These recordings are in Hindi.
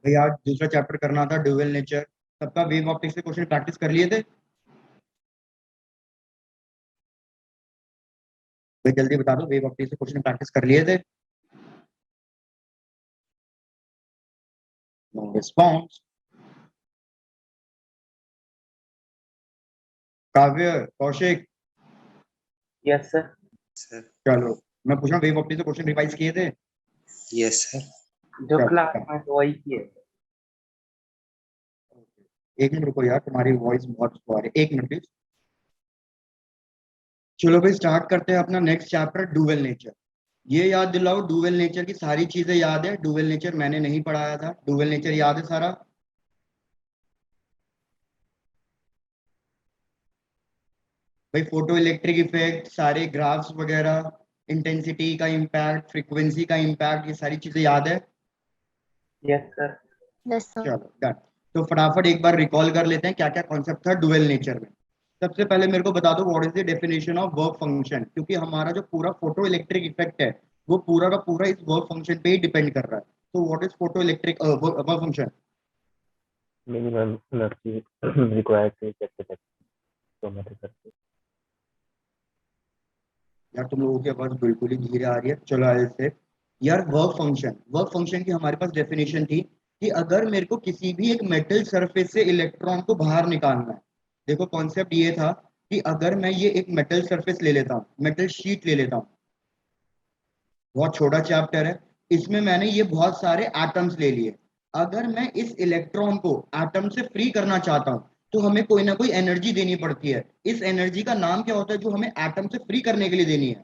भैया आज दूसरा चैप्टर करना था, ड्यूअल नेचर। सबका वेव ऑप्टिक्स के क्वेश्चन प्रैक्टिस कर लिए थे भाई? जल्दी बता दो, वेव ऑप्टिक्स के क्वेश्चन प्रैक्टिस कर लिए थे? No response. Kavya, Kaushik. Yes sir. Sir. चलो मैं पूछ रहा हूँ, वेव ऑप्टिक्स के क्वेश्चन रिवाइज किए थे? Yes sir. जो चलो, क्लास में तो वही किए। एक मिनट रुको यार, तुम्हारी वॉइस बहुत स्लो आ रही है, एक मिनट प्लीज। चलो भाई स्टार्ट करते हैं अपना नेक्स्ट चैप्टर, ड्यूअल नेचर। ये याद दिलाओ, ड्यूअल नेचर की सारी चीजें याद है? ड्यूअल नेचर मैंने नहीं पढ़ाया था, ड्यूअल नेचर याद है सारा? भाई फोटो इलेक्ट्रिक इफेक्ट, सारे ग्राफ्स वगैरह, इंटेंसिटी का इम्पैक्ट, फ्रीक्वेंसी का इम्पैक्ट, ये सारी चीजें याद है? Yes sir. Yes sir. चलो डन। तो फटाफट एक बार रिकॉल कर लेते हैं क्या क्या कॉन्सेप्ट था ड्यूअल नेचर में। सबसे पहले मेरे को बता दो, what is the definition of work function, क्योंकि हमारा जो पूरा फोटो इलेक्ट्रिक इफेक्ट है वो पूरा का पूरा इस वर्क फंक्शन पे ही डिपेंड कर रहा है। तो what is photo electric work function? minimum energy required to get the chromatography. यार तुम लोगों की आवाज बिल्कुल ही धीरे आ रही है। चलो आगे से। यार वर्क फंक्शन की हमारे पास डेफिनेशन थी कि अगर मेरे को किसी भी एक मेटल सरफेस से इलेक्ट्रॉन को बाहर निकालना है। देखो कॉन्सेप्ट ये था कि अगर मैं ये एक मेटल सरफेस ले लेता हूँ, मेटल शीट ले लेता हूँ, बहुत छोटा चैप्टर है, इसमें मैंने ये बहुत सारे एटम्स ले लिए। अगर मैं इस इलेक्ट्रॉन को एटम से फ्री करना चाहता हूं तो हमें कोई ना कोई एनर्जी देनी पड़ती है। इस एनर्जी का नाम क्या होता है जो हमें एटम से फ्री करने के लिए देनी है?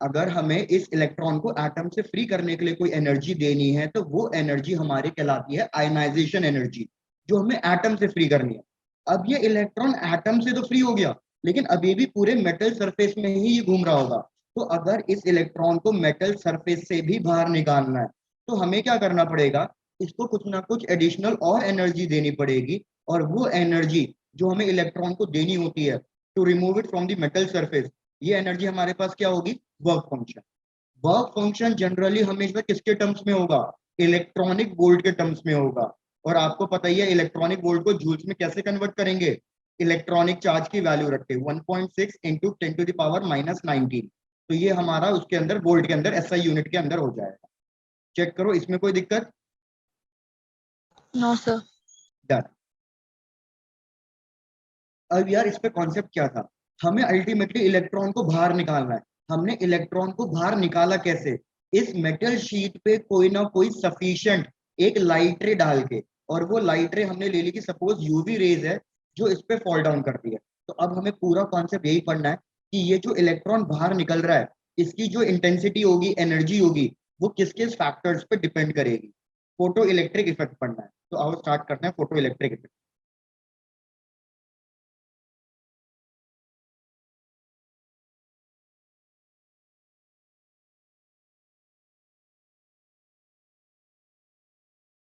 अगर हमें इस इलेक्ट्रॉन को एटम से फ्री करने के लिए कोई एनर्जी देनी है तो वो एनर्जी हमारी कहलाती है आयनाइजेशन एनर्जी, जो हमें एटम से फ्री करनी है। अब ये इलेक्ट्रॉन एटम से तो फ्री हो गया, लेकिन अभी भी पूरे मेटल सरफेस में ही ये घूम रहा होगा। तो अगर इस इलेक्ट्रॉन को मेटल सरफेस से भी बाहर निकालना है तो हमें क्या करना पड़ेगा? इसको कुछ ना कुछ एडिशनल और एनर्जी देनी पड़ेगी। और वो एनर्जी जो हमें इलेक्ट्रॉन को देनी होती है to remove it from the metal surface, ये एनर्जी हमारे पास क्या होगी? Work function. Work function generally हमेशा किसके टर्म्स में होगा? इलेक्ट्रॉनिक वोल्ट के टर्म्स में होगा। और आपको पता ही है इलेक्ट्रॉनिक वोल्ट को जूल्स में कैसे कन्वर्ट करेंगे? इलेक्ट्रॉनिक चार्ज की वैल्यू रख के 1.6 इंटू 10⁻⁻19। तो ये हमारा उसके अंदर वोल्ट के अंदर एसआई यूनिट के अंदर हो जाएगा। चेक करो, इसमें कोई दिक्कत? No sir. डन। अब यार इस पे कॉन्सेप्ट क्या था? हमें अल्टीमेटली इलेक्ट्रॉन को बाहर निकालना है। हमने इलेक्ट्रॉन को बाहर निकाला कैसे? इस मेटल शीट पे कोई ना कोई सफिशिएंट एक लाइट रे डाल के, और वो लाइट रे हमने ले ली कि सपोज यूवी रेज है जो इस पे फॉल डाउन करती है। तो अब हमें पूरा कॉन्सेप्ट यही पढ़ना है कि ये जो इलेक्ट्रॉन बाहर निकल रहा है इसकी जो इंटेंसिटी होगी, एनर्जी होगी, वो किस किस फैक्टर्स पे डिपेंड करेगी। फोटो इलेक्ट्रिक इफेक्ट पढ़ना है। तो आओ स्टार्ट करते हैं फोटो इलेक्ट्रिक इफेक्ट।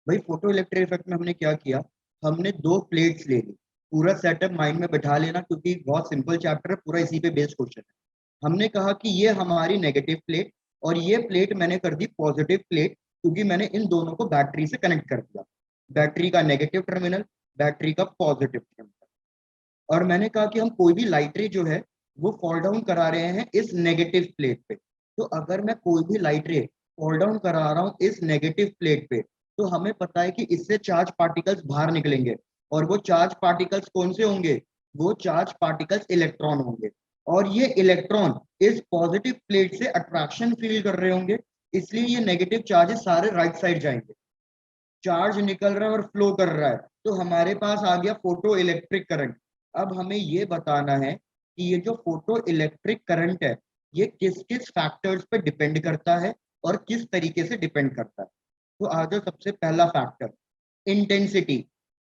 भाई फोटो इलेक्ट्रिक इफेक्ट में हमने क्या किया? हमने दो प्लेट्स ले ली। पूरा सेटअप माइंड में बैठा लेना क्योंकि बहुत सिंपल चैप्टर है, पूरा इसी पे बेस्ड क्वेश्चन है। हमने कहा कि ये हमारी नेगेटिव प्लेट और ये प्लेट मैंने कर दी पॉजिटिव प्लेट, क्योंकि मैंने इन दोनों को बैटरी से कनेक्ट कर दिया। बैटरी का नेगेटिव टर्मिनल, बैटरी का पॉजिटिव टर्मिनल। और मैंने कहा कि हम कोई भी लाइट रे जो है वो फॉल डाउन करा रहे हैं इस नेगेटिव प्लेट पे। तो अगर मैं कोई भी लाइट रे फॉल डाउन करा रहा हूँ इस नेगेटिव प्लेट पे, तो हमें पता है कि इससे चार्ज पार्टिकल्स बाहर निकलेंगे। और वो चार्ज पार्टिकल्स कौन से होंगे? वो चार्ज पार्टिकल्स इलेक्ट्रॉन होंगे। और ये इलेक्ट्रॉन इस पॉजिटिव प्लेट से अट्रैक्शन फील कर रहे होंगे, इसलिए ये नेगेटिव चार्जेस सारे राइट साइड जाएंगे। चार्ज निकल रहा है और फ्लो कर रहा है, तो हमारे पास आ गया फोटो इलेक्ट्रिक करंट। अब हमें ये बताना है कि ये जो फोटो इलेक्ट्रिक करंट है ये किस किस फैक्टर्स पे डिपेंड करता है और किस तरीके से डिपेंड करता है। तो आ जाओ, सबसे पहला फैक्टर इंटेंसिटी।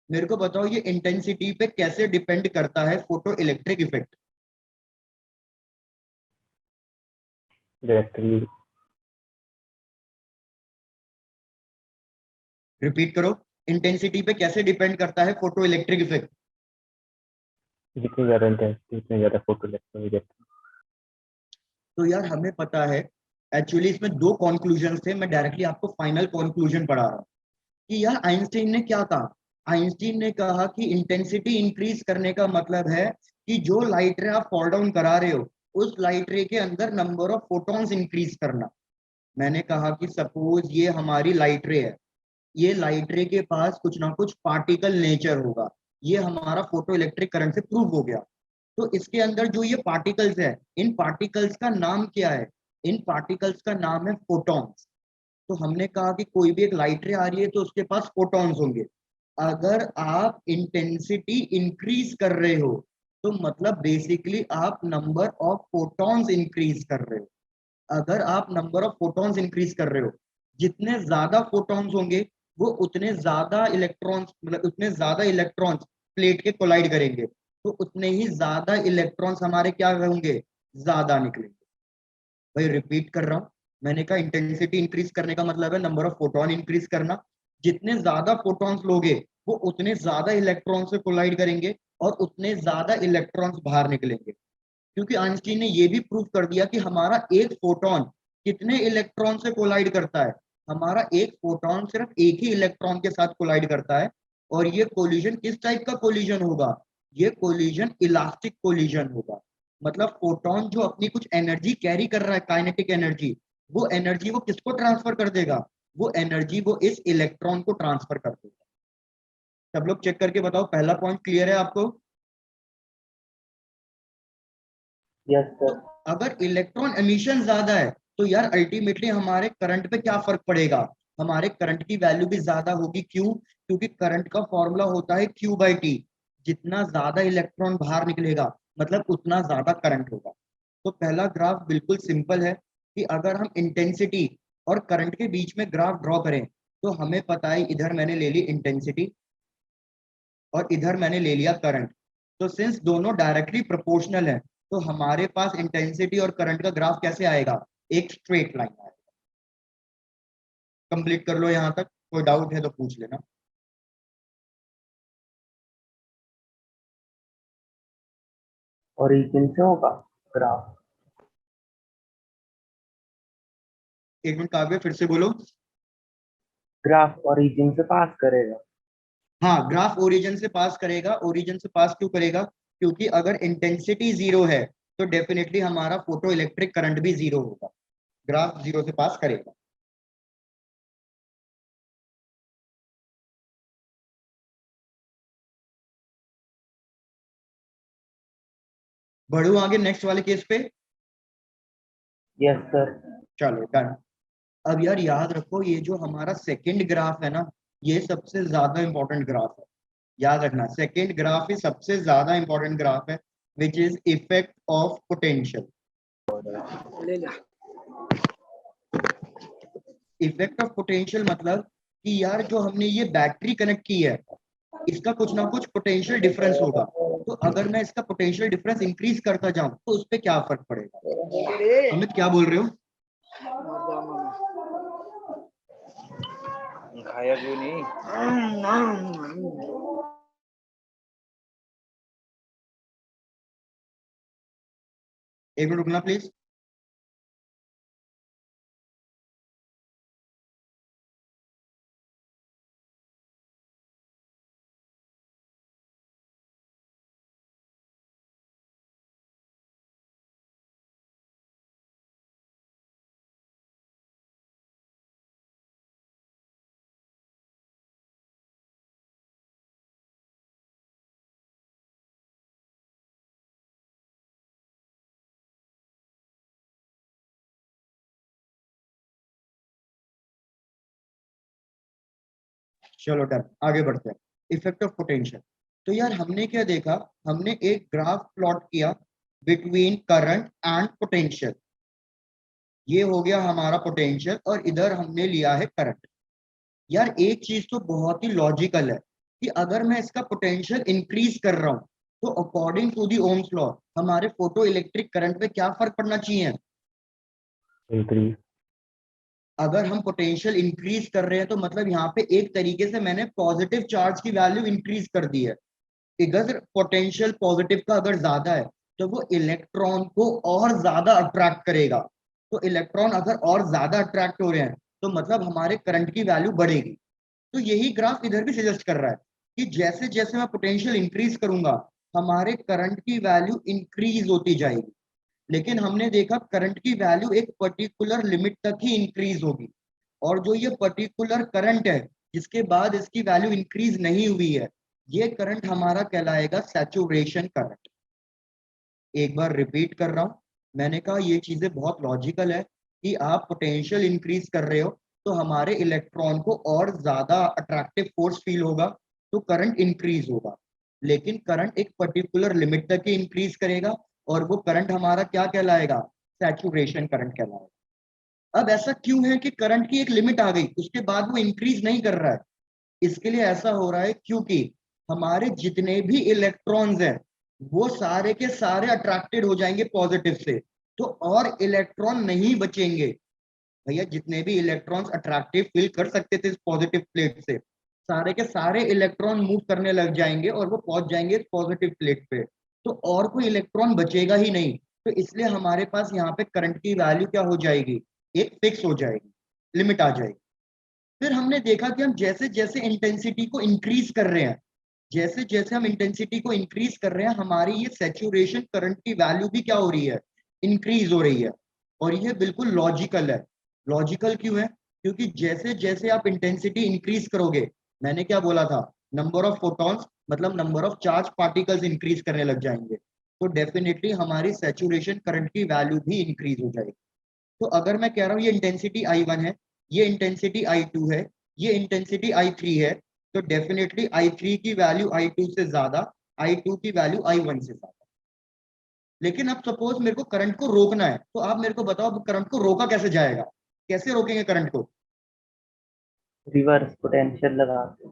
मेरे को बताओ ये इंटेंसिटी पे कैसे डिपेंड करता है photo electric effect? Directly, repeat करो, इंटेंसिटी पे कैसे डिपेंड करता है फोटो इलेक्ट्रिक इफेक्ट? जितनी ज़्यादा इंटेंसिटी उतनी ज़्यादा फोटो इलेक्ट्रॉन तो यार हमें पता है एक्चुअली इसमें दो कॉन्क्लूजन थे, मैं डायरेक्टली आपको फाइनल कॉन्क्लूजन पढ़ा रहा हूँ कि यार आइंस्टीन ने क्या कहा। आइंस्टीन ने कहा कि इंटेंसिटी इंक्रीज करने का मतलब है कि जो लाइट रे आप फॉल डाउन करा रहे हो उस लाइट रे के अंदर नंबर ऑफ फोटॉन्स इंक्रीज करना। मैंने कहा कि सपोज ये हमारी लाइट रे है, ये लाइट रे के पास कुछ ना कुछ पार्टिकल नेचर होगा, ये हमारा फोटो इलेक्ट्रिक करंट से प्रूव हो गया। तो इसके अंदर जो ये पार्टिकल्स है, इन पार्टिकल्स का नाम क्या है? इन पार्टिकल्स का नाम है फोटॉन्स। तो हमने कहा कि कोई भी एक लाइट रे आ रही है तो उसके पास फोटॉन्स होंगे। अगर आप इंटेंसिटी इंक्रीज कर रहे हो तो मतलब बेसिकली आप नंबर ऑफ फोटॉन्स इंक्रीज कर रहे हो। अगर आप नंबर ऑफ फोटॉन्स इंक्रीज कर रहे हो, जितने ज्यादा फोटॉन्स होंगे वो उतने ज्यादा इलेक्ट्रॉन्स, मतलब उतने ज्यादा इलेक्ट्रॉन्स प्लेट के कोलाइड करेंगे, तो उतने ही ज्यादा इलेक्ट्रॉन्स हमारे क्या होंगे, ज्यादा निकलेंगे। भाई रिपीट कर रहा हूँ, मैंने कहा इंटेंसिटी इंक्रीज करने का मतलब है नंबर ऑफ फोटोन इंक्रीज करना। जितने ज्यादा फोटॉन्स लोगे वो उतने ज्यादा इलेक्ट्रॉन से कोलाइड करेंगे और उतने ज्यादा इलेक्ट्रॉन्स बाहर निकलेंगे। क्योंकि आइंस्टीन ने यह भी प्रूव कर दिया कि हमारा एक फोटोन कितने इलेक्ट्रॉन से कोलाइड करता है। हमारा एक फोटोन सिर्फ एक ही इलेक्ट्रॉन के साथ कोलाइड करता है। और ये कोलिजन किस टाइप का कोलिजन होगा? ये कोलिजन इलास्टिक कोलिजन होगा। मतलब फोटोन जो अपनी कुछ एनर्जी कैरी कर रहा है, काइनेटिक एनर्जी, वो एनर्जी वो किसको ट्रांसफर कर देगा? वो एनर्जी वो इस इलेक्ट्रॉन को ट्रांसफर कर देगा। सब लोग चेक करके बताओ, पहला पॉइंट क्लियर है आपको? Yes sir. अगर इलेक्ट्रॉन एमिशन ज्यादा है तो यार अल्टीमेटली हमारे करंट पे क्या फर्क पड़ेगा? हमारे करंट की वैल्यू भी ज्यादा होगी। क्यों? क्योंकि करंट का फॉर्मूला होता है Q/T। जितना ज्यादा इलेक्ट्रॉन बाहर निकलेगा मतलब उतना ज्यादा करंट होगा। तो पहला ग्राफ बिल्कुल सिंपल है कि अगर हम इंटेंसिटी और करंट के बीच में ग्राफ ड्रॉ करें तो हमें पता है इधर मैंने ले ली इंटेंसिटी और इधर मैंने ले लिया करंट। तो सिंस दोनों डायरेक्टली प्रोपोर्शनल है तो हमारे पास इंटेंसिटी और करंट का ग्राफ कैसे आएगा? एक स्ट्रेट लाइन आएगा। कंप्लीट कर लो यहां तक, कोई डाउट है तो पूछ लेना। ओरिजिन से होगा ग्राफ। एक मिनट काव्य फिर से बोलो। ग्राफ ओरिजिन से पास करेगा। हाँ, ग्राफ ओरिजिन से पास करेगा। ओरिजिन से पास क्यों करेगा? क्योंकि अगर इंटेंसिटी जीरो है तो डेफिनेटली हमारा फोटो इलेक्ट्रिक करंट भी जीरो होगा। ग्राफ जीरो से पास करेगा। बढ़ू आगे नेक्स्ट वाले केस पे। Yes sir. चलो डन। अब यार याद रखो, ये जो हमारा सेकंड ग्राफ है ना, ये सबसे ज्यादा इंपॉर्टेंट ग्राफ है। याद रखना, सेकंड ग्राफ ही सबसे ज्यादा इंपॉर्टेंट ग्राफ है, which is effect of potential. Effect of potential मतलब कि यार जो हमने ये बैटरी कनेक्ट की है इसका कुछ ना कुछ पोटेंशियल डिफरेंस होगा। तो अगर मैं इसका पोटेंशियल डिफरेंस इंक्रीज करता जाऊं तो उस पर क्या फर्क पड़ेगा? अमित क्या बोल रहे हो? खाया क्यों नहीं? एक मिनट रुकना प्लीज। चलो डन, आगे बढ़ते हैं। Effect of potential. तो यार हमने क्या देखा? हमने एक ग्राफ प्लॉट किया बिटवीन करंट एंड पोटेंशियल। ये हो गया हमारा पोटेंशियल और इधर हमने लिया है करंट। यार एक चीज तो बहुत ही लॉजिकल है कि अगर मैं इसका पोटेंशियल इंक्रीज कर रहा हूं तो according to the Ohm's law हमारे फोटो इलेक्ट्रिक करंट पे क्या फर्क पड़ना चाहिए? इंक्रीज। अगर हम पोटेंशियल इंक्रीज कर रहे हैं तो मतलब यहाँ पे एक तरीके से मैंने पॉजिटिव चार्ज की वैल्यू इंक्रीज कर दी है। अगर पोटेंशियल पॉजिटिव का अगर ज्यादा है तो वो इलेक्ट्रॉन को और ज्यादा अट्रैक्ट करेगा। तो इलेक्ट्रॉन अगर और ज्यादा अट्रैक्ट हो रहे हैं तो मतलब हमारे करंट की वैल्यू बढ़ेगी। तो यही ग्राफ इधर भी सजेस्ट कर रहा है कि जैसे जैसे मैं पोटेंशियल इंक्रीज करूंगा हमारे करंट की वैल्यू इंक्रीज होती जाएगी। लेकिन हमने देखा करंट की वैल्यू एक पर्टिकुलर लिमिट तक ही इंक्रीज होगी, और जो ये पर्टिकुलर करंट है जिसके बाद इसकी वैल्यू इंक्रीज नहीं हुई है, ये करंट हमारा कहलाएगा सैचुरेशन करंट। एक बार रिपीट कर रहा हूं, मैंने कहा ये चीजें बहुत लॉजिकल है कि आप पोटेंशियल इंक्रीज कर रहे हो तो हमारे इलेक्ट्रॉन को और ज्यादा अट्रैक्टिव फोर्स फील होगा तो करंट इंक्रीज होगा। लेकिन करंट एक पर्टिकुलर लिमिट तक ही इंक्रीज करेगा और वो करंट हमारा क्या कहलाएगा, सैचुरेशन करंट कहलाएगा। अब ऐसा क्यों है कि करंट की एक लिमिट आ गई उसके बाद वो इंक्रीज नहीं कर रहा है? इसके लिए ऐसा हो रहा है क्योंकि हमारे जितने भी इलेक्ट्रॉन्स हैं वो सारे के सारे अट्रैक्टेड हो जाएंगे पॉजिटिव से, तो और इलेक्ट्रॉन नहीं बचेंगे। भैया जितने भी इलेक्ट्रॉन्स अट्रैक्टिव फील कर सकते थे इस पॉजिटिव प्लेट से, सारे के सारे इलेक्ट्रॉन मूव करने लग जाएंगे और वो पहुंच जाएंगे इस पॉजिटिव प्लेट पे, तो और कोई इलेक्ट्रॉन बचेगा ही नहीं। तो इसलिए हमारे पास यहाँ पे करंट की वैल्यू क्या हो जाएगी, एक फिक्स हो जाएगी, लिमिट आ जाएगी। फिर हमने देखा कि हम जैसे जैसे इंटेंसिटी को इंक्रीज कर रहे हैं, जैसे जैसे हम इंटेंसिटी को इंक्रीज कर रहे हैं हमारी ये सैचुरेशन करंट की वैल्यू भी क्या हो रही है, इंक्रीज हो रही है। और ये बिल्कुल लॉजिकल है। लॉजिकल क्यों है? क्योंकि जैसे जैसे आप इंटेंसिटी इंक्रीज करोगे, मैंने क्या बोला था, नंबर ऑफ फोटॉन्स मतलब number of charge particles increase करने लग जाएंगे, तो डेफिनेटली हमारी सैचुरेशन करंट की वैल्यू भी इंक्रीज हो जाएगी। तो अगर मैं कह रहा हूँ ये इंटेंसिटी I1 है, ये इंटेंसिटी I2 है, ये इंटेंसिटी I3 है, तो डेफिनेटली I3 की वैल्यू I2 से ज्यादा, I2 की वैल्यू I1 से ज्यादा। लेकिन अब सपोज मेरे को करंट को रोकना है, तो आप मेरे को बताओ करंट को रोका कैसे जाएगा, कैसे रोकेंगे करंट को? रिवर्स पोटेंशियल लगा के।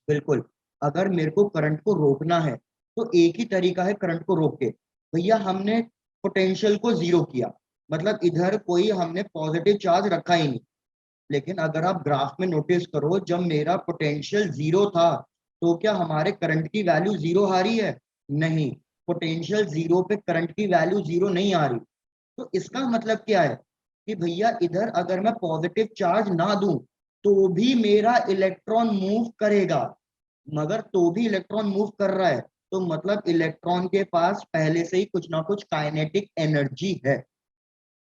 बिल्कुल। अगर मेरे को करंट को रोकना है तो एक ही तरीका है करंट को रोक के। भैया हमने पोटेंशियल को जीरो किया, मतलब इधर कोई हमने पॉजिटिव चार्ज रखा ही नहीं। लेकिन अगर आप ग्राफ में नोटिस करो, जब मेरा पोटेंशियल जीरो था तो क्या हमारे करंट की वैल्यू जीरो आ रही है? नहीं, पोटेंशियल जीरो पे करंट की वैल्यू जीरो नहीं आ रही। तो इसका मतलब क्या है कि भैया इधर अगर मैं पॉजिटिव चार्ज ना दूं तो भी मेरा इलेक्ट्रॉन मूव करेगा, मगर तो भी इलेक्ट्रॉन मूव कर रहा है तो मतलब इलेक्ट्रॉन के पास पहले से ही कुछ ना कुछ काइनेटिक एनर्जी है।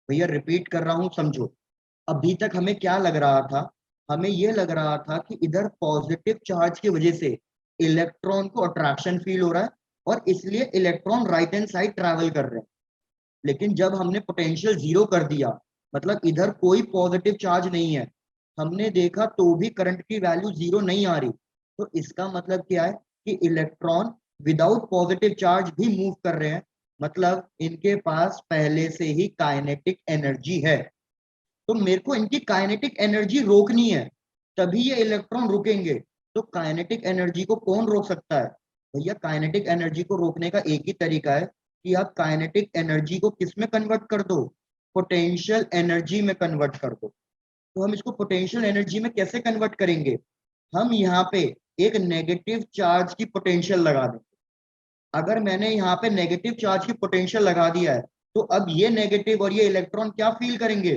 भैया रिपीट कर रहा हूं, समझो। अभी तक हमें क्या लग रहा था, हमें यह लग रहा था कि इधर पॉजिटिव चार्ज की वजह से इलेक्ट्रॉन को अट्रैक्शन फील हो रहा है और इसलिए electron right hand side travel कर रहे हैं। लेकिन जब हमने पोटेंशियल जीरो कर दिया, मतलब इधर कोई पॉजिटिव चार्ज नहीं है, हमने देखा तो भी करंट की वैल्यू जीरो नहीं आ रही। तो इसका मतलब क्या है कि इलेक्ट्रॉन विदाउट पॉजिटिव चार्ज भी मूव कर रहे हैं, मतलब इनके पास पहले से ही काइनेटिक एनर्जी है। तो मेरे को इनकी काइनेटिक एनर्जी रोकनी है, तभी ये इलेक्ट्रॉन रुकेंगे। तो काइनेटिक एनर्जी को कौन रोक सकता है? भैया काइनेटिक एनर्जी को रोकने का एक ही तरीका है कि आप काइनेटिक एनर्जी को किस में कन्वर्ट कर दो, पोटेंशियल एनर्जी में कन्वर्ट कर दो। तो हम इसको पोटेंशियल एनर्जी में कैसे कन्वर्ट करेंगे? हम यहाँ पे एक नेगेटिव चार्ज की पोटेंशियल लगा देंगे। अगर मैंने यहाँ पे नेगेटिव चार्ज की पोटेंशियल लगा दिया है तो अब ये नेगेटिव और ये इलेक्ट्रॉन क्या फील करेंगे,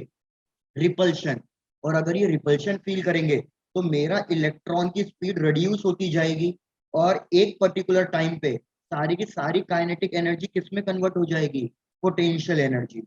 रिपल्शन। और अगर ये रिपल्शन फील करेंगे तो मेरा इलेक्ट्रॉन की स्पीड रिड्यूस होती जाएगी और एक पर्टिकुलर टाइम पे सारी की सारी काइनेटिक एनर्जी किस में कन्वर्ट हो जाएगी, पोटेंशियल एनर्जी।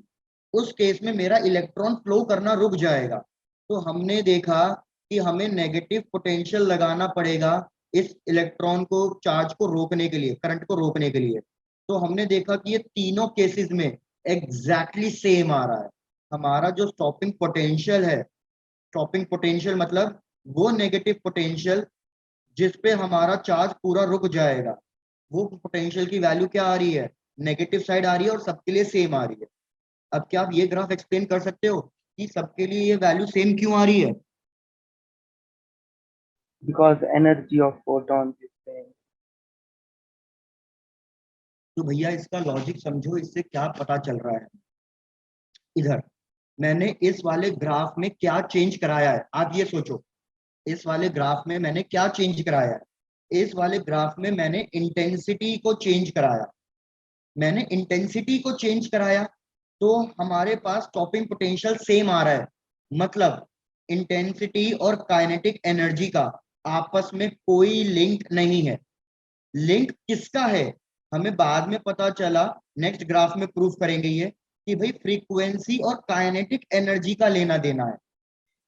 उस केस में मेरा इलेक्ट्रॉन फ्लो करना रुक जाएगा। तो हमने देखा कि हमें नेगेटिव पोटेंशियल लगाना पड़ेगा इस इलेक्ट्रॉन को चार्ज को रोकने के लिए, करंट को रोकने के लिए। तो हमने देखा कि ये तीनों केसेस में एग्जैक्टली सेम आ रहा है। हमारा जो स्टॉपिंग पोटेंशियल है, स्टॉपिंग पोटेंशियल मतलब वो नेगेटिव पोटेंशियल जिस पे हमारा चार्ज पूरा रुक जाएगा, वो पोटेंशियल की वैल्यू क्या आ रही है, नेगेटिव साइड आ रही है और सबके लिए सेम आ रही है। अब क्या आप ये ग्राफ एक्सप्लेन कर सकते हो कि सबके लिए ये वैल्यू सेम क्यों आ रही है? Because energy of photons is same. तो भैया इसका लॉजिक समझो, इससे क्या पता चल रहा है। इधर मैंने इस वाले ग्राफ में क्या चेंज कराया है, आप ये सोचो। इस वाले ग्राफ में मैंने क्या चेंज कराया है? इस वाले ग्राफ में मैंने इंटेंसिटी को चेंज कराया। मैंने इंटेंसिटी को चेंज कराया तो हमारे पास स्टॉपिंग पोटेंशियल सेम आ रहा है, मतलब इंटेंसिटी और काइनेटिक एनर्जी का आपस में कोई लिंक नहीं है। लिंक किसका है हमें बाद में पता चला, नेक्स्ट ग्राफ में प्रूफ करेंगे ये कि भाई फ्रीक्वेंसी और काइनेटिक एनर्जी का लेना देना है।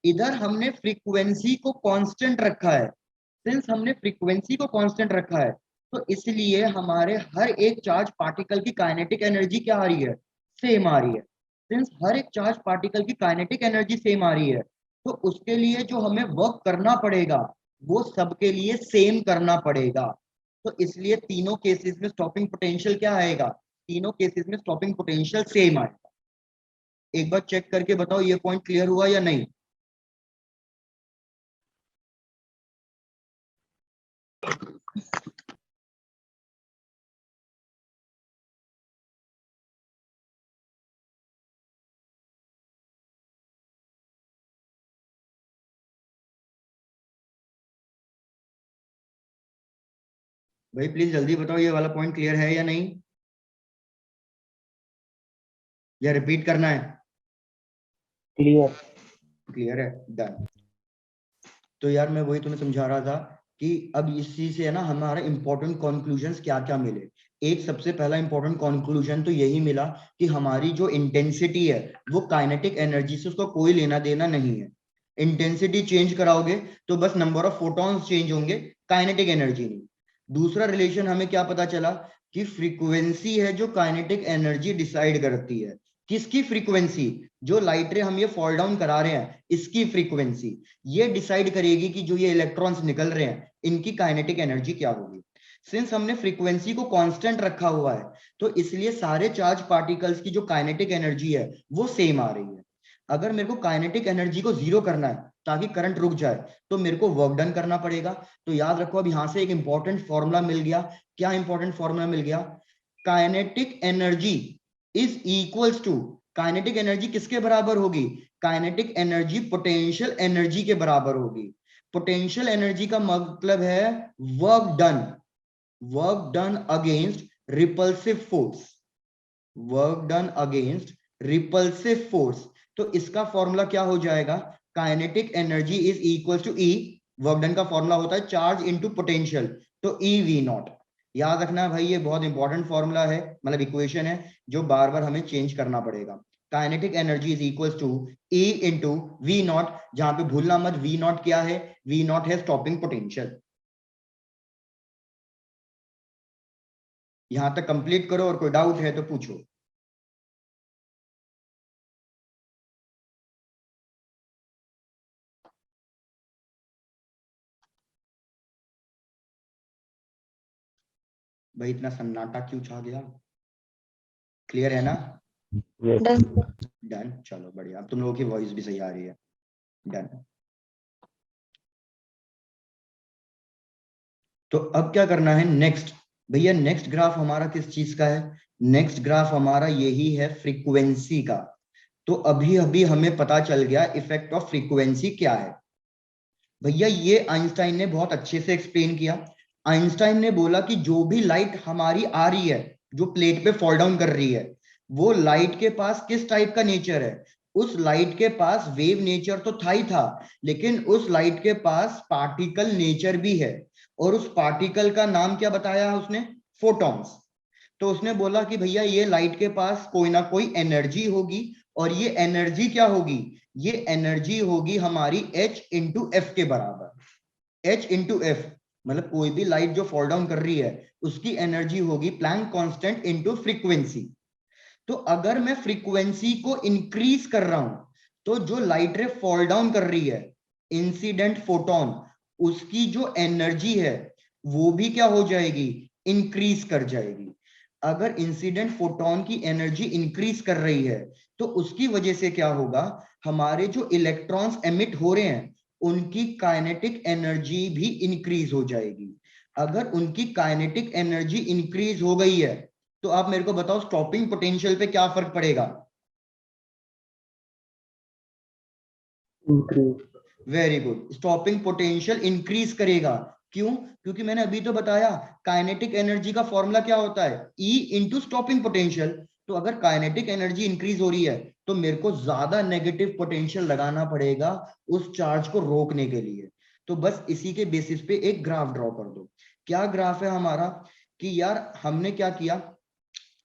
इधर हमने फ्रीक्वेंसी को कांस्टेंट रखा है। सिंस हमने फ्रीक्वेंसी को कांस्टेंट रखा है तो इसलिए हमारे हर एक चार्ज पार्टिकल की काइनेटिक एनर्जी क्या आ रही है, सेम आ रही है। सिंस हर एक चार्ज पार्टिकल की काइनेटिक एनर्जी सेम आ रही है तो उसके लिए जो हमें वर्क करना पड़ेगा वो सबके लिए सेम करना पड़ेगा। तो इसलिए तीनों केसेस में स्टॉपिंग पोटेंशियल क्या आएगा, तीनों केसेस में स्टॉपिंग पोटेंशियल सेम आएगा। एक बार चेक करके बताओ ये पॉइंट क्लियर हुआ या नहीं। भाई प्लीज जल्दी बताओ ये वाला पॉइंट क्लियर है या नहीं, या रिपीट करना है। क्लियर। क्लियर है, डन। तो यार मैं वही तुम्हें समझा रहा था कि अब इसी से है ना हमारा इंपॉर्टेंट कंक्लूजन्स क्या क्या मिले। एक सबसे पहला इंपॉर्टेंट कंक्लूजन तो यही मिला कि हमारी जो इंटेंसिटी है वो काइनेटिक एनर्जी से उसका कोई लेना देना नहीं है। इंटेंसिटी चेंज कराओगे तो बस नंबर ऑफ फोटॉन्स चेंज होंगे, काइनेटिक एनर्जी नहीं। दूसरा रिलेशन हमें क्या पता चला कि फ्रीक्वेंसी है जो काइनेटिक एनर्जी डिसाइड करती है। किसकी फ्रीक्वेंसी, जो लाइट रे हम ये फॉल डाउन करा रहे हैं इसकी फ्रीक्वेंसी ये डिसाइड करेगी कि जो ये इलेक्ट्रॉन्स निकल रहे हैं इनकी काइनेटिक एनर्जी क्या होगी। सिंस हमने फ्रीक्वेंसी को कांस्टेंट रखा हुआ है तो इसलिए सारे चार्ज पार्टिकल्स की जो काइनेटिक एनर्जी है वो सेम आ रही है। अगर मेरे को काइनेटिक एनर्जी को जीरो करना है ताकि करंट रुक जाए तो मेरे को वर्क डन करना पड़ेगा। तो याद रखो अब यहां से एक इंपॉर्टेंट फॉर्मूला मिल गया। क्या इंपॉर्टेंट फॉर्मूला मिल गया, kinetic energy is equals to, kinetic energy किसके बराबर होगी, काइनेटिक एनर्जी पोटेंशियल एनर्जी के बराबर होगी। पोटेंशियल एनर्जी का मतलब है work done, work done against repulsive force, work done against repulsive force. तो इसका फॉर्मूला क्या हो जाएगा, kinetic energy is equal to E, work done का फॉर्मूला होता है चार्ज इनटू पोटेंशियल, तो ई वी नॉट। याद रखना भाई ये बहुत इंपॉर्टेंट फॉर्मूला है, मतलब इक्वेशन है जो बार बार हमें चेंज करना पड़ेगा। Kinetic energy is equal to E into V naught, जहां पे भूलना मत वी नॉट क्या है, वी नॉट है स्टॉपिंग पोटेंशियल। यहां तक कंप्लीट करो और कोई डाउट है तो पूछो। भाई इतना सन्नाटा क्यों छा गया, क्लियर है ना। Yes. डन, चलो बढ़िया, अब तुम लोगों की वॉइस भी सही आ रही है। डन। तो अब क्या करना है नेक्स्ट, भैया नेक्स्ट ग्राफ हमारा किस चीज का है, नेक्स्ट ग्राफ हमारा यही है फ्रीक्वेंसी का। तो अभी अभी हमें पता चल गया इफेक्ट ऑफ फ्रीक्वेंसी क्या है। भैया ये आइंस्टाइन ने बहुत अच्छे से एक्सप्लेन किया। आइंस्टाइन ने बोला कि जो भी लाइट हमारी आ रही है जो प्लेट पे फॉल डाउन कर रही है वो लाइट के पास किस टाइप का नेचर है, उस लाइट के पास वेव नेचर तो था ही था लेकिन उस लाइट के पास पार्टिकल नेचर भी है। और उस पार्टिकल का नाम क्या बताया उसने, फोटॉन्स। तो उसने बोला कि भैया ये लाइट के पास कोई ना कोई एनर्जी होगी और ये एनर्जी क्या होगी, ये एनर्जी होगी हमारी h इंटू एफ के बराबर। h इंटू एफ मतलब कोई भी लाइट जो फॉल डाउन कर रही है उसकी एनर्जी होगी प्लैंक कांस्टेंट इंटू फ्रीक्वेंसी। तो अगर मैं फ्रीक्वेंसी को इंक्रीज कर रहा हूं तो जो लाइट रे फॉल डाउन कर रही है इंसिडेंट फोटोन उसकी जो एनर्जी है वो भी क्या हो जाएगी, इंक्रीज कर जाएगी। अगर इंसिडेंट फोटोन की एनर्जी इंक्रीज कर रही है तो उसकी वजह से क्या होगा, हमारे जो इलेक्ट्रॉन्स एमिट हो रहे हैं उनकी काइनेटिक एनर्जी भी इंक्रीज हो जाएगी। अगर उनकी काइनेटिक एनर्जी इंक्रीज हो गई है तो आप मेरे को बताओ स्टॉपिंग पोटेंशियल पे क्या फर्क पड़ेगा, increase. Very good, stopping potential increase करेगा। क्यों, क्योंकि मैंने अभी तो बताया काइनेटिक एनर्जी का फॉर्मूला क्या होता है, ई इंटू स्टॉपिंग पोटेंशियल। तो अगर काइनेटिक एनर्जी इंक्रीज हो रही है तो मेरे को ज्यादा नेगेटिव पोटेंशियल लगाना पड़ेगा उस चार्ज को रोकने के लिए। तो बस इसी के बेसिस पे एक ग्राफ ड्रॉ कर दो। क्या ग्राफ है हमारा कि यार हमने क्या किया,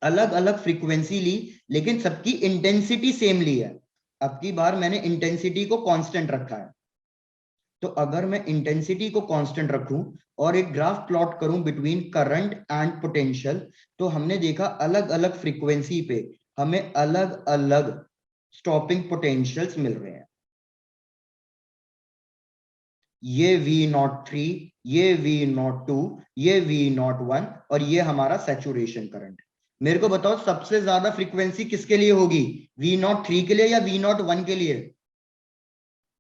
अलग अलग फ्रीक्वेंसी ली लेकिन सबकी इंटेंसिटी सेम ली है। अब की बार मैंने इंटेंसिटी को कांस्टेंट रखा है। तो अगर मैं इंटेंसिटी को कांस्टेंट रखूं और एक ग्राफ प्लॉट करूं बिटवीन करंट एंड पोटेंशियल, तो हमने देखा अलग अलग फ्रीक्वेंसी पे हमें अलग अलग स्टॉपिंग पोटेंशियल्स मिल रहे हैं। ये V03, ये V02, ये V01 और ये हमारा सैचुरेशन करंट। मेरे को बताओ सबसे ज्यादा फ्रीक्वेंसी किसके लिए होगी, V03 के लिए या V01 के लिए?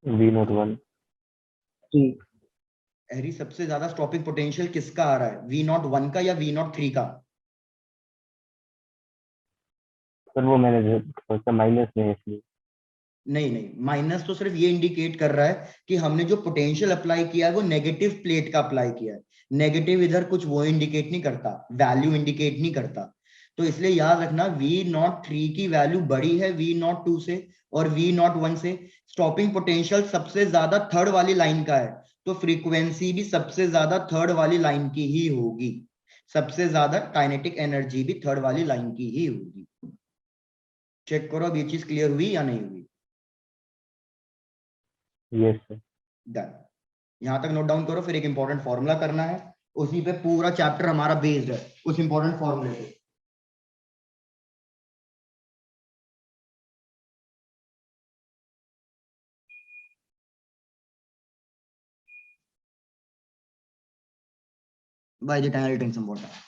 V01। अरे सबसे ज्यादा स्टॉपिंग पोटेंशियल किसका आ रहा है, V01 का या V03 का? सर वो मैंने सोचा माइनस में है इसलिए। नहीं नहीं, माइनस तो सिर्फ ये इंडिकेट कर रहा है कि हमने जो पोटेंशियल अप्लाई किया है वो नेगेटिव प्लेट का अप्लाई किया है। नेगेटिव इधर कुछ वो इंडिकेट नहीं करता, वैल्यू इंडिकेट नहीं करता। तो इसलिए याद रखना V03 की वैल्यू बड़ी है V02 से और V01 से। स्टॉपिंग पोटेंशियल सबसे ज्यादा थर्ड वाली लाइन का है, तो फ्रीक्वेंसी भी सबसे ज्यादा थर्ड वाली लाइन की ही होगी। सबसे ज्यादा काइनेटिक एनर्जी भी थर्ड वाली लाइन की ही होगी। चेक करो अब ये चीज क्लियर हुई या नहीं हुई। Yes sir. डन। यहां तक नोट डाउन करो, फिर एक इंपॉर्टेंट फॉर्मूला करना है, उसी पे पूरा चैप्टर हमारा बेस्ड है, उस इंपॉर्टेंट फॉर्मूले पे। बाय द टाइम टेंशन बोलता है।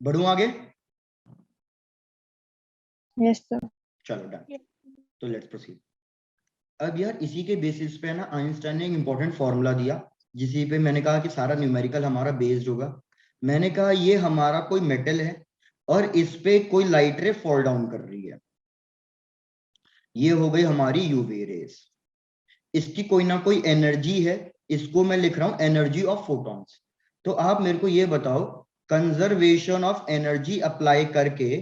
बढ़ू आगे? Yes sir. चलो डन, तो लेट्स प्रोसीड। अब यार इसी के बेसिस पे ना आइंस्टाइन ने एक इंपॉर्टेंट फॉर्मूला दिया, जिसी पे मैंने कहा कि सारा न्यूमेरिकल हमारा बेस्ड होगा। मैंने कहा ये हमारा कोई मेटल है और इस पे कोई लाइट रे फॉल डाउन कर रही है। ये हो गई हमारी यूवी रेस। इसकी कोई ना कोई एनर्जी है, इसको मैं लिख रहा हूं एनर्जी ऑफ फोटॉन्स। तो आप मेरे को ये बताओ कंजर्वेशन ऑफ एनर्जी अप्लाई करके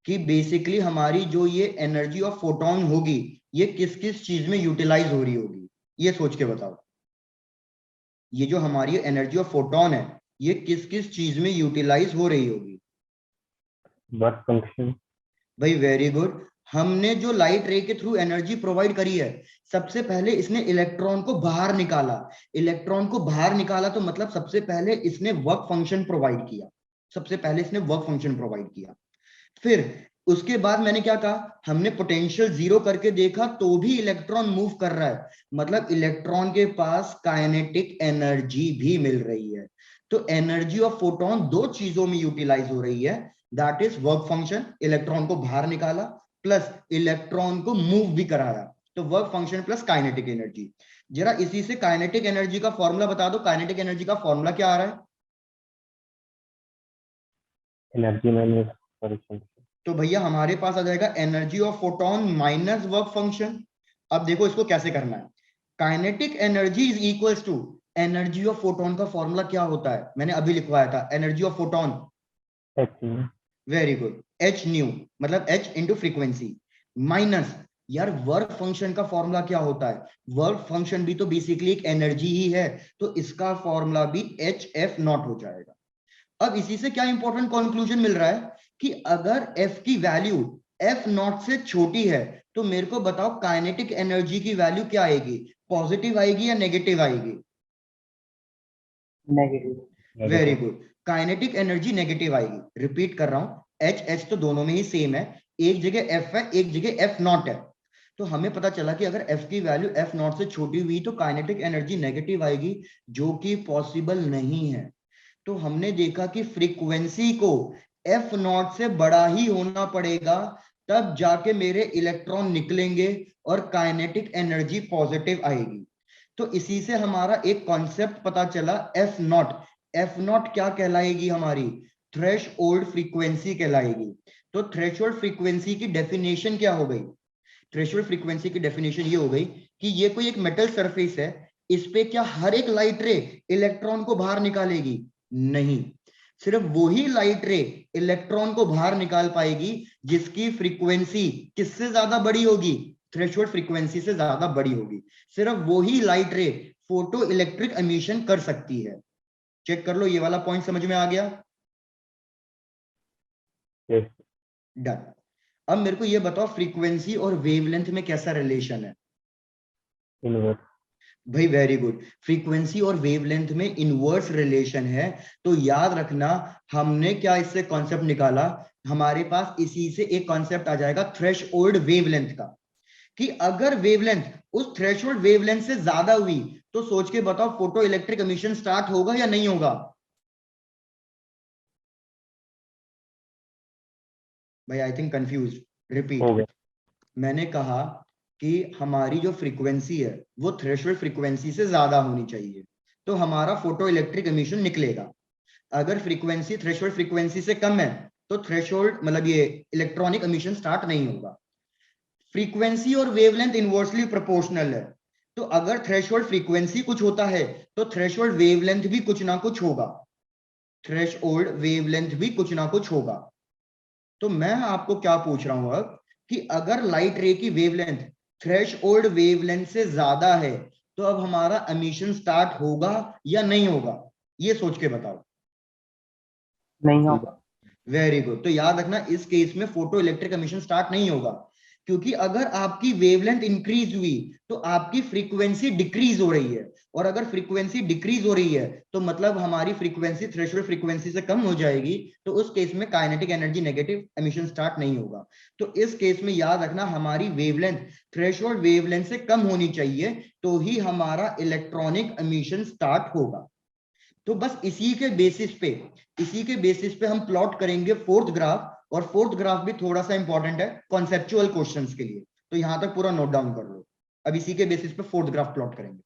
कि बेसिकली हमारी जो ये एनर्जी ऑफ फोटॉन होगी ये किस किस चीज में यूटिलाइज हो रही होगी, ये सोच के बताओ। ये जो हमारी एनर्जी ऑफ फोटॉन है ये किस किस चीज में यूटिलाइज हो रही होगी? Work function. भाई वेरी गुड। हमने जो लाइट रे के थ्रू एनर्जी प्रोवाइड करी है, सबसे पहले इसने इलेक्ट्रॉन को बाहर निकाला। इलेक्ट्रॉन को बाहर निकाला तो मतलब सबसे पहले इसने वर्क फंक्शन प्रोवाइड किया। सबसे पहले इसने वर्क फंक्शन प्रोवाइड किया। फिर उसके बाद मैंने क्या कहा, हमने पोटेंशियल जीरो करके देखा तो भी इलेक्ट्रॉन मूव कर रहा है, मतलब इलेक्ट्रॉन के पास काइनेटिक एनर्जी भी मिल रही है। तो एनर्जी ऑफ फोटॉन दो चीजों में यूटिलाइज हो रही है, that is work function, electron को बाहर निकाला, प्लस इलेक्ट्रॉन को मूव भी कराया। तो work function plus kinetic energy. जरा इसी से काइनेटिक एनर्जी का फॉर्मूला बता दो। काइनेटिक एनर्जी का फॉर्मूला क्या आ रहा है? Energy minus. तो भैया हमारे पास आ जाएगा energy of photon minus work function. अब देखो इसको कैसे करना है। Kinetic energy is equals to energy of photon का फॉर्मूला क्या होता है, मैंने अभी लिखवाया था, energy of photon. Very good, H nu, मतलब एच इंटू फ्रीक्वेंसी, माइनस यार वर्क फंक्शन का फॉर्मूला क्या होता है? वर्क फंक्शन भी तो बेसिकली एक एनर्जी ही है, तो इसका फॉर्मूला भी एच एफ नॉट हो जाएगा। अब इसी से क्या इंपॉर्टेंट कंक्लूजन मिल रहा है कि अगर F की वैल्यू F नॉट से छोटी है तो मेरे को बताओ काइनेटिक एनर्जी की वैल्यू क्या आएगी, पॉजिटिव आएगी या नेगेटिव आएगी? Negative. Very good, kinetic energy negative आएगी। रिपीट कर रहा हूं, एच एच तो दोनों में ही सेम है, एक जगह F है एक जगह F नॉट है। तो हमें पता चला कि अगर F की वैल्यू F नॉट से छोटी हुई तो काइनेटिक एनर्जी नेगेटिव आएगी, जो कि पॉसिबल नहीं है। तो हमने देखा कि फ्रीक्वेंसी को F नॉट से बड़ा ही होना पड़ेगा, तब जाके मेरे इलेक्ट्रॉन निकलेंगे और काइनेटिक एनर्जी पॉजिटिव आएगी। तो इसी से हमारा एक कॉन्सेप्ट पता चला, एफ नॉट। एफ नॉट क्या कहलाएगी हमारी? थ्रेशोल्ड फ्रीक्वेंसी कहलाएगी। तो थ्रेशोल्ड फ्रीक्वेंसी की डेफिनेशन क्या हो गई? थ्रेशोल्ड फ्रीक्वेंसी की डेफिनेशन ये हो गई कि ये कोई एक मेटल सरफेस है, इस पे क्या हर एक लाइट रे इलेक्ट्रॉन को बाहर निकालेगी? नहीं, सिर्फ वही लाइट रे इलेक्ट्रॉन को बाहर निकाल पाएगी जिसकी फ्रीक्वेंसी किससे ज्यादा बड़ी होगी? थ्रेशोल्ड फ्रीक्वेंसी से ज्यादा बड़ी होगी। सिर्फ वही लाइट रे फोटो इलेक्ट्रिक एमिशन कर सकती है। चेक कर लो, ये वाला पॉइंट समझ में आ गया? yes, done. अब मेरे को ये बताओ, फ्रीक्वेंसी और वेवलेंथ में कैसा रिलेशन है? inverse, भाई वेरी गुड, फ्रीक्वेंसी और वेवलेंथ में इनवर्स रिलेशन है। तो याद रखना, हमने क्या इससे कॉन्सेप्ट निकाला? हमारे पास इसी से एक कॉन्सेप्ट आ जाएगा थ्रेशोल्ड वेवलेंथ का, कि अगर वेवलेंथ उस थ्रेशोल्ड वेवलेंथ से ज्यादा हुई तो सोच के बताओ फोटो इलेक्ट्रिक एमिशन स्टार्ट होगा या नहीं होगा? भाई आई थिंक कंफ्यूज, हो रिपीट। गया, मैंने कहा कि हमारी जो फ्रीक्वेंसी है वो थ्रेशोल्ड फ्रीक्वेंसी से ज्यादा होनी चाहिए, तो हमारा फोटो इलेक्ट्रिक एमिशन निकलेगा। अगर फ्रीक्वेंसी थ्रेशोल्ड फ्रीक्वेंसी से कम है तो थ्रेशोल्ड मतलब ये इलेक्ट्रॉनिक एमिशन स्टार्ट नहीं होगा। फ्रीक्वेंसी और वेवलेंथ इनवर्सली प्रोपोर्शनल है, तो अगर थ्रेशोल्ड फ्रीक्वेंसी कुछ होता है तो थ्रेशोल्ड वेवलेंथ भी कुछ ना कुछ होगा। थ्रेशोल्ड वेवलेंथ भी कुछ ना कुछ होगा। तो मैं आपको क्या पूछ रहा हूं अब, कि अगर लाइट रे की वेवलेंथ थ्रेशोल्ड वेवलेंथ से ज्यादा है तो अब हमारा एमिशन स्टार्ट होगा या नहीं होगा? ये सोच के बताओ। नहीं होगा। Very good. तो याद रखना, इस केस में फोटो इलेक्ट्रिक एमिशन स्टार्ट नहीं होगा, क्योंकि अगर आपकी वेवलेंथ इंक्रीज हुई तो आपकी फ्रीक्वेंसी डिक्रीज हो रही है, और अगर फ्रीक्वेंसी डिक्रीज हो रही है तो मतलब हमारी फ्रीक्वेंसी थ्रेशोल्ड फ्रीक्वेंसी से कम हो जाएगी, तो उस केस में kinetic energy negative emission start नहीं होगा। तो इस केस में याद रखना, हमारी वेवलेंथ थ्रेशोल्ड वेवलेंथ से कम होनी चाहिए तो ही हमारा इलेक्ट्रॉनिक एमिशन स्टार्ट होगा। तो बस इसी के बेसिस पे हम प्लॉट करेंगे फोर्थ ग्राफ, और फोर्थ ग्राफ भी थोड़ा सा इंपॉर्टेंट है कॉन्सेप्चुअल क्वेश्चंस के लिए, तो यहां तक पूरा नोट डाउन कर लो। अब इसी के बेसिस पे फोर्थ ग्राफ प्लॉट करेंगे।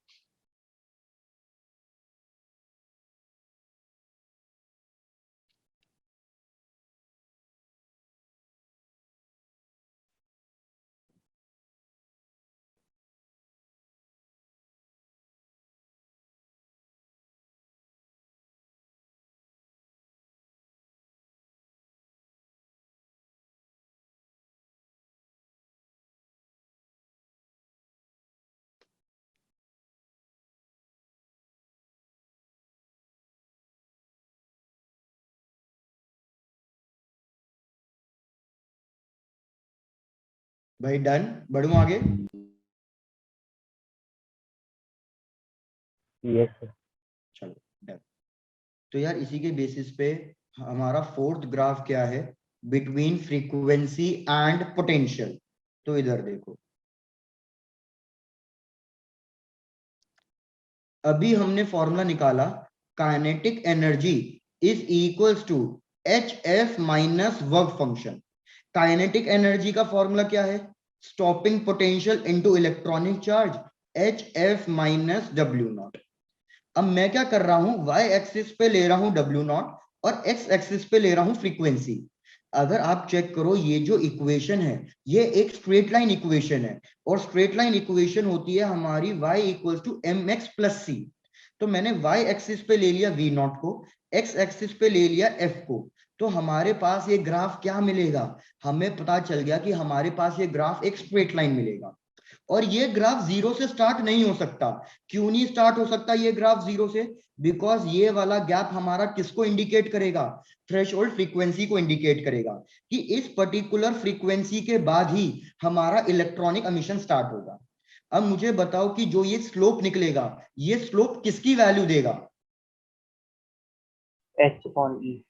भाई डन, बढ़ू आगे? yes, sir, चलो डन। तो यार इसी के बेसिस पे हमारा फोर्थ ग्राफ क्या है? Between frequency and potential. तो इधर देखो, अभी हमने फॉर्मूला निकाला, kinetic energy is equals to H F minus work function. Kinetic energy का फॉर्मूला क्या है? Stopping potential into electronic charge, H F minus W naught. अब मैं क्या कर रहा हूं, वाई एक्सिस पे ले रहा हूं डब्ल्यू नॉट और एक्स एक्सिस पे ले रहा हूं फ्रीक्वेंसी। अगर आप चेक करो, ये जो इक्वेशन है ये एक स्ट्रेट लाइन इक्वेशन है, और स्ट्रेट लाइन इक्वेशन होती है हमारी y equals to m x plus c. तो मैंने y एक्सिस पे ले लिया v नॉट को, x एक्सिस पे ले लिया f को। तो हमारे पास ये ग्राफ क्या मिलेगा? हमें पता चल गया कि हमारे पास ये ग्राफ एक स्ट्रेट लाइन मिलेगा, और ये ग्राफ जीरो से स्टार्ट नहीं हो सकता। क्यों नहीं स्टार्ट हो सकता ये ग्राफ जीरो से? बिकॉज ये वाला गैप हमारा किसको इंडिकेट करेगा? थ्रेशोल्ड फ्रीक्वेंसी को इंडिकेट करेगा, कि इस पर्टिकुलर फ्रीक्वेंसी के बाद ही हमारा इलेक्ट्रॉनिक एमिशन स्टार्ट होगा। अब मुझे बताओ कि जो ये स्लोप निकलेगा, ये स्लोप किसकी वैल्यू देगा? h/e।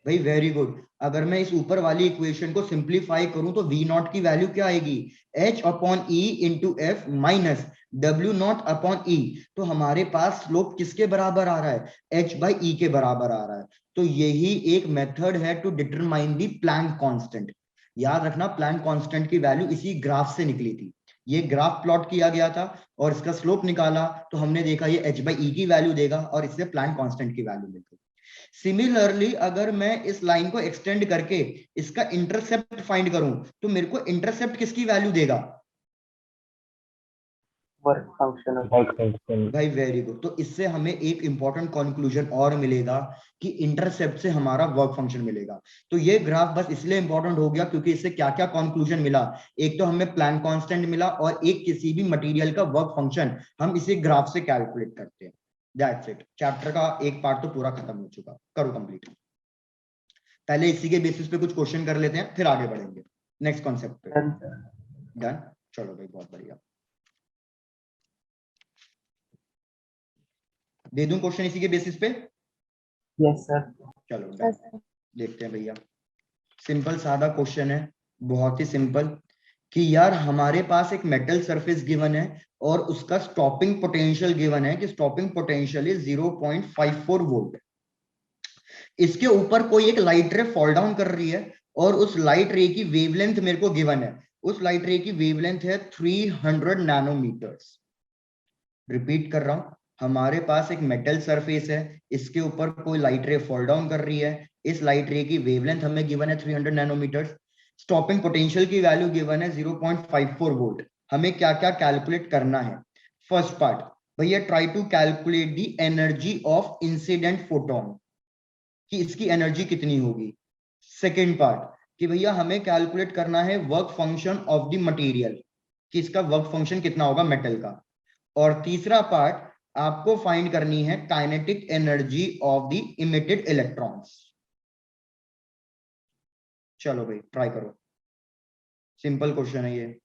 भाई वेरी गुड। अगर मैं इस ऊपर वाली इक्वेशन को सिंप्लीफाई करूं तो v नॉट की वैल्यू क्या आएगी? h upon e into f minus W naught upon e. तो हमारे पास स्लोप किसके बराबर आ रहा है? h बाई ई के बराबर आ रहा है। तो यही एक मेथड है to determine the Planck constant. याद रखना प्लैंक कांस्टेंट की वैल्यू इसी ग्राफ से निकली थी। ये ग्राफ प्लॉट किया गया था और इसका स्लोप निकाला तो हमने देखा ये h/e की वैल्यू देगा और इससे प्लैंक कांस्टेंट की वैल्यू मिल गई। सिमिलरली अगर मैं इस लाइन को एक्सटेंड करके इसका इंटरसेप्ट फाइंड करूं तो मेरे को इंटरसेप्ट किसकी वैल्यू देगा? Work function work function. भाई वेरी गुड। तो इससे हमें एक इंपॉर्टेंट कंक्लूजन और मिलेगा कि इंटरसेप्ट से हमारा वर्क फंक्शन मिलेगा। तो ये ग्राफ बस इसलिए इंपॉर्टेंट हो गया क्योंकि इससे क्या क्या कंक्लूजन मिला। एक तो हमें प्लैंक कांस्टेंट मिला और एक किसी भी मटेरियल का वर्क फंक्शन हम इसी ग्राफ से कैलकुलेट करते हैं। That's it. चैप्टर का एक पार्ट तो पूरा खत्म हो चुका। करो कंप्लीट। पहले इसी के बेसिस पे कुछ क्वेश्चन कर लेते हैं फिर आगे बढ़ेंगे नेक्स्ट कॉन्सेप्ट पे। डन। चलो भाई बहुत बढ़िया। दे दूं क्वेश्चन इसी के बेसिस पे? Yes sir. चलो डन। देखते हैं भैया। सिंपल सादा क्वेश्चन है, बहुत ही सिंपल। कि यार हमारे पास एक मेटल सरफेस गिवन है और उसका स्टॉपिंग पोटेंशियल गिवन है कि स्टॉपिंग पोटेंशियल इज 0.54 वोल्ट। इसके ऊपर कोई एक लाइट रे फॉल डाउन कर रही है और उस लाइट रे की वेवलेंथ मेरे को गिवन है। उस लाइट रे की वेवलेंथ है 300 नैनोमीटर्स। रिपीट कर रहा हूं, हमारे पास एक मेटल सरफेस है, इसके ऊपर कोई लाइट रे फॉल डाउन कर रही है। इस लाइट रे की वेवलेंथ हमें गिवन है 300 नैनोमीटर्स। स्टॉपिंग पोटेंशियल की वैल्यू गिवन है 0.54 वोल्ट। हमें क्या क्या कैलकुलेट करना है? फर्स्ट पार्ट, भैया try to calculate the energy of incident photon, कि इसकी एनर्जी कितनी होगी। सेकेंड पार्ट, कि भैया हमें कैलकुलेट करना है work function of the material, कि इसका वर्क फंक्शन कितना होगा मेटल का। और तीसरा पार्ट, आपको फाइंड करनी है kinetic energy of the emitted electrons. चलो भाई ट्राई करो, सिंपल क्वेश्चन है ये।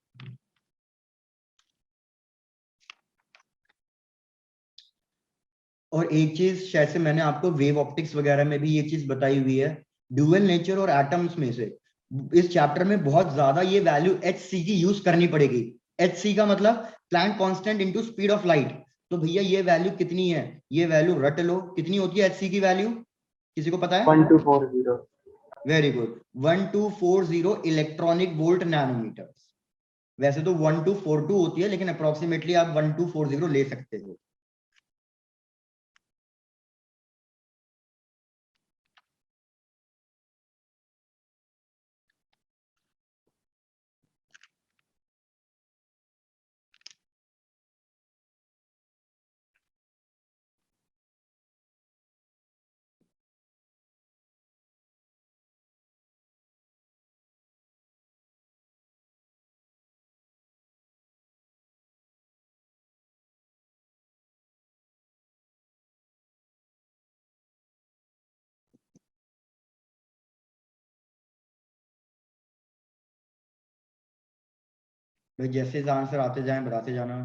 और एक चीज शायद से मैंने आपको वेव ऑप्टिक्स वगैरह में भी ये चीज बताई हुई है, ड्यूअल नेचर और एटम्स में से इस चैप्टर में बहुत ज्यादा ये वैल्यू एच सी की यूज करनी पड़ेगी। एच सी का मतलब Planck constant into speed of light. तो भैया ये वैल्यू कितनी है, ये वैल्यू रट लो, कितनी होती है एच सी की वैल्यू, किसी को पता है? 1240। Very good, 1240 electronic volt nanometre. वैसे तो 1242 होती है लेकिन अप्रोक्सीमेटली आप 1240 ले सकते हो। भाई जैसे आंसर आते जाएं बताते जाना।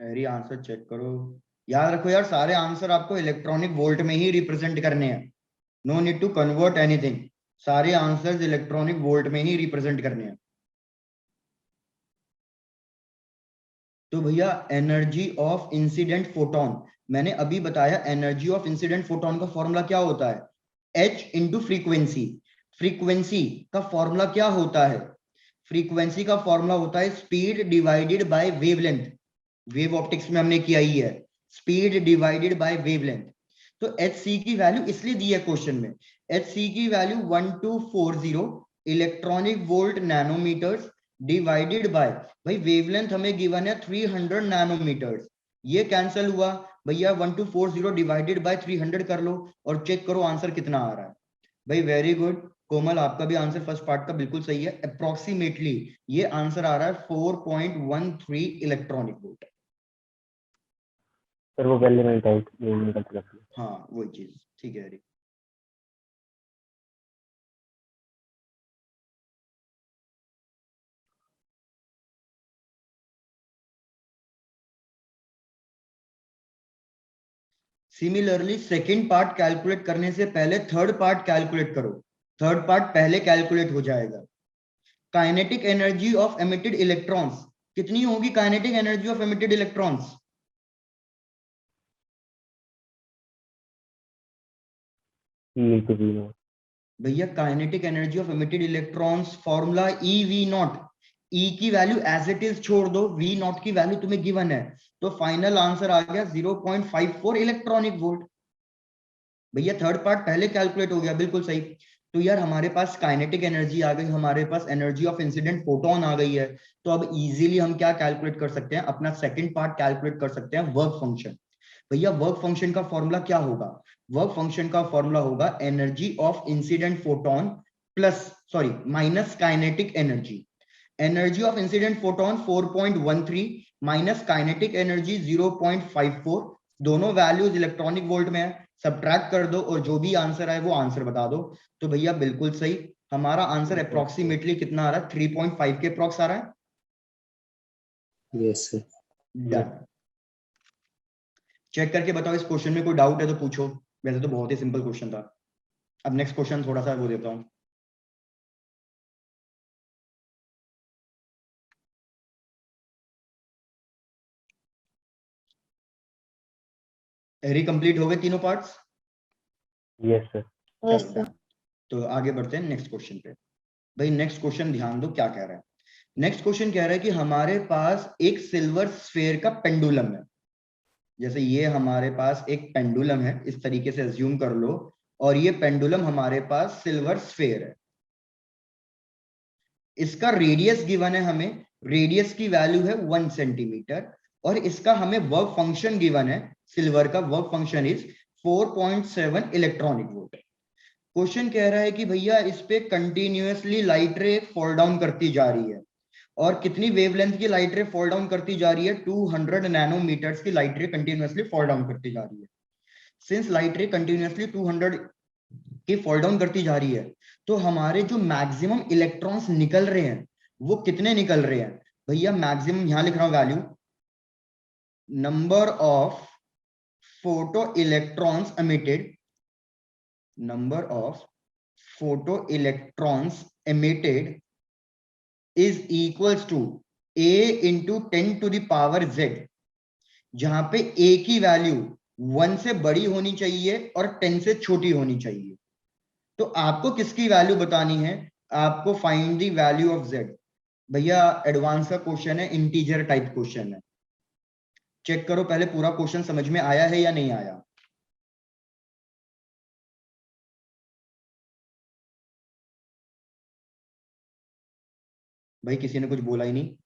मेरी आंसर चेक करो। याद रखो यार, सारे आंसर आपको इलेक्ट्रॉनिक वोल्ट में ही रिप्रेजेंट करने हैं। No need to convert anything. सारे आंसर्स इलेक्ट्रॉनिक वोल्ट में ही रिप्रेजेंट करने हैं। तो भैया एनर्जी ऑफ इंसिडेंट फोटोन, मैंने अभी बताया एनर्जी ऑफ इंसिडेंट फोटोन का फॉर्मूला क्या होता है, एच इंटू फ्रीक्वेंसी। फ्रीक्वेंसी का फॉर्मूला क्या होता है? फ्रीक्वेंसी का फॉर्मूला होता है speed divided by wavelength. Wave optics में हमने किया ही है, स्पीड डिवाइडेड बाय वेवलेंथ। तो एच सी की वैल्यू इसलिए दी है क्वेश्चन में, एच सी की value 1240 electronic volt nanometres divided by, भाई वेवलेंथ हमें गिवन है 300 नैनोमीटर्स। ये कैंसिल हुआ भैया, 1240 डिवाइडेड बाय 300 कर लो और चेक करो आंसर कितना आ रहा है। भाई वेरी गुड कोमल, आपका भी आंसर फर्स्ट पार्ट का बिल्कुल सही है। अप्रोक्सीमेटली ये आंसर आ रहा है 4.13 इलेक्ट्रॉनिक वोल्ट। सर वो वैल्यू नहीं टाइप निकल। हाँ वही चीज, ठीक है। सिमिलरली सेकेंड पार्ट कैलकुलेट करने से पहले थर्ड पार्ट कैलकुलेट करो, थर्ड पार्ट पहले कैलकुलेट हो जाएगा। Kinetic energy of emitted electrons कितनी होगी? Kinetic energy of emitted electrons E/V0। भैया, kinetic energy of emitted electrons formula E V naught. E की वैल्यू एज इट इज छोड़ दो, वी नॉट की वैल्यू तुम्हें गिवन है, तो फाइनल आंसर आ गया 0.54 इलेक्ट्रॉनिक वोल्ट। भैया थर्ड पार्ट पहले कैलकुलेट हो गया, बिल्कुल सही। तो यार हमारे पास काइनेटिक एनर्जी आ गई, हमारे पास एनर्जी ऑफ इंसिडेंट फोटोन आ गई है, तो अब इजीली हम क्या कैलकुलेट कर सकते हैं? अपना सेकंड पार्ट कैलकुलेट कर सकते हैं, वर्क फंक्शन। भैया वर्क फंक्शन का फॉर्मूला क्या होगा? वर्क फंक्शन का फॉर्मूला होगा energy of incident photon plus sorry minus kinetic energy. Energy of incident photon 4.13 minus kinetic energy 0.54, दोनों वैल्यूज इलेक्ट्रॉनिक वोल्ट में है, सब्ट्रैक्ट कर दो और जो भी आंसर आए वो आंसर बता दो। तो भैया बिल्कुल सही, हमारा आंसर अप्रोक्सीमेटली कितना आ रहा है? 3.5 के अप्रोक्स आ रहा है। Yes sir. डन। चेक करके बताओ इस क्वेश्चन में कोई डाउट है तो पूछो, वैसे तो बहुत ही सिंपल क्वेश्चन था। अब नेक्स्ट क्वेश्चन थोड़ा सा वो देता हूँ। एरी कंप्लीट हो गए तीनों पार्ट्स? Yes sir. चलो डन। तो आगे बढ़ते हैं नेक्स्ट क्वेश्चन पे। भाई नेक्स्ट क्वेश्चन ध्यान दो क्या कह रहा है। नेक्स्ट क्वेश्चन कह रहा है कि हमारे पास एक सिल्वर स्फेयर का पेंडुलम है। जैसे ये हमारे पास एक पेंडुलम है, इस तरीके से अज्यूम कर लो, और ये पेंडुलम हमारे पास सिल्वर स्फेयर है। इसका रेडियस गिवन है हमें, रेडियस की वैल्यू है 1 सेंटीमीटर, और इसका हमें वर्क फंक्शन गिवन है, सिल्वर का work function is 4.7 electronic volt. Question कह रहा है कि भैया इस पे कंटिन्यूअसली लाइट रे फॉल डाउन करती जा रही है, और कितनी वेवलेंथ की लाइट रे फॉल डाउन करती जा रही है? 200 नैनोमीटर्स की लाइट रे कंटिन्यूअसली फॉल डाउन करती जा रही है। सिंस लाइट रे कंटिन्यूअसली 200 की फॉल डाउन करती जा रही है, तो हमारे जो मैक्सिमम इलेक्ट्रॉन्स निकल रहे हैं वो कितने निकल रहे हैं? भैया मैक्सिमम यहां लिख रहा हूं value, number of photo electrons emitted, number of photoelectrons emitted is equals to a into 10 to the power z, जहां पे a की वैल्यू 1 से बड़ी होनी चाहिए और 10 से छोटी होनी चाहिए। तो आपको किसकी वैल्यू बतानी है? आपको find the value of z। भैया एडवांस का क्वेश्चन है, इंटीजर टाइप क्वेश्चन है। चेक करो पहले पूरा क्वेश्चन समझ में आया है या नहीं आया। भाई किसी ने कुछ बोला ही नहीं।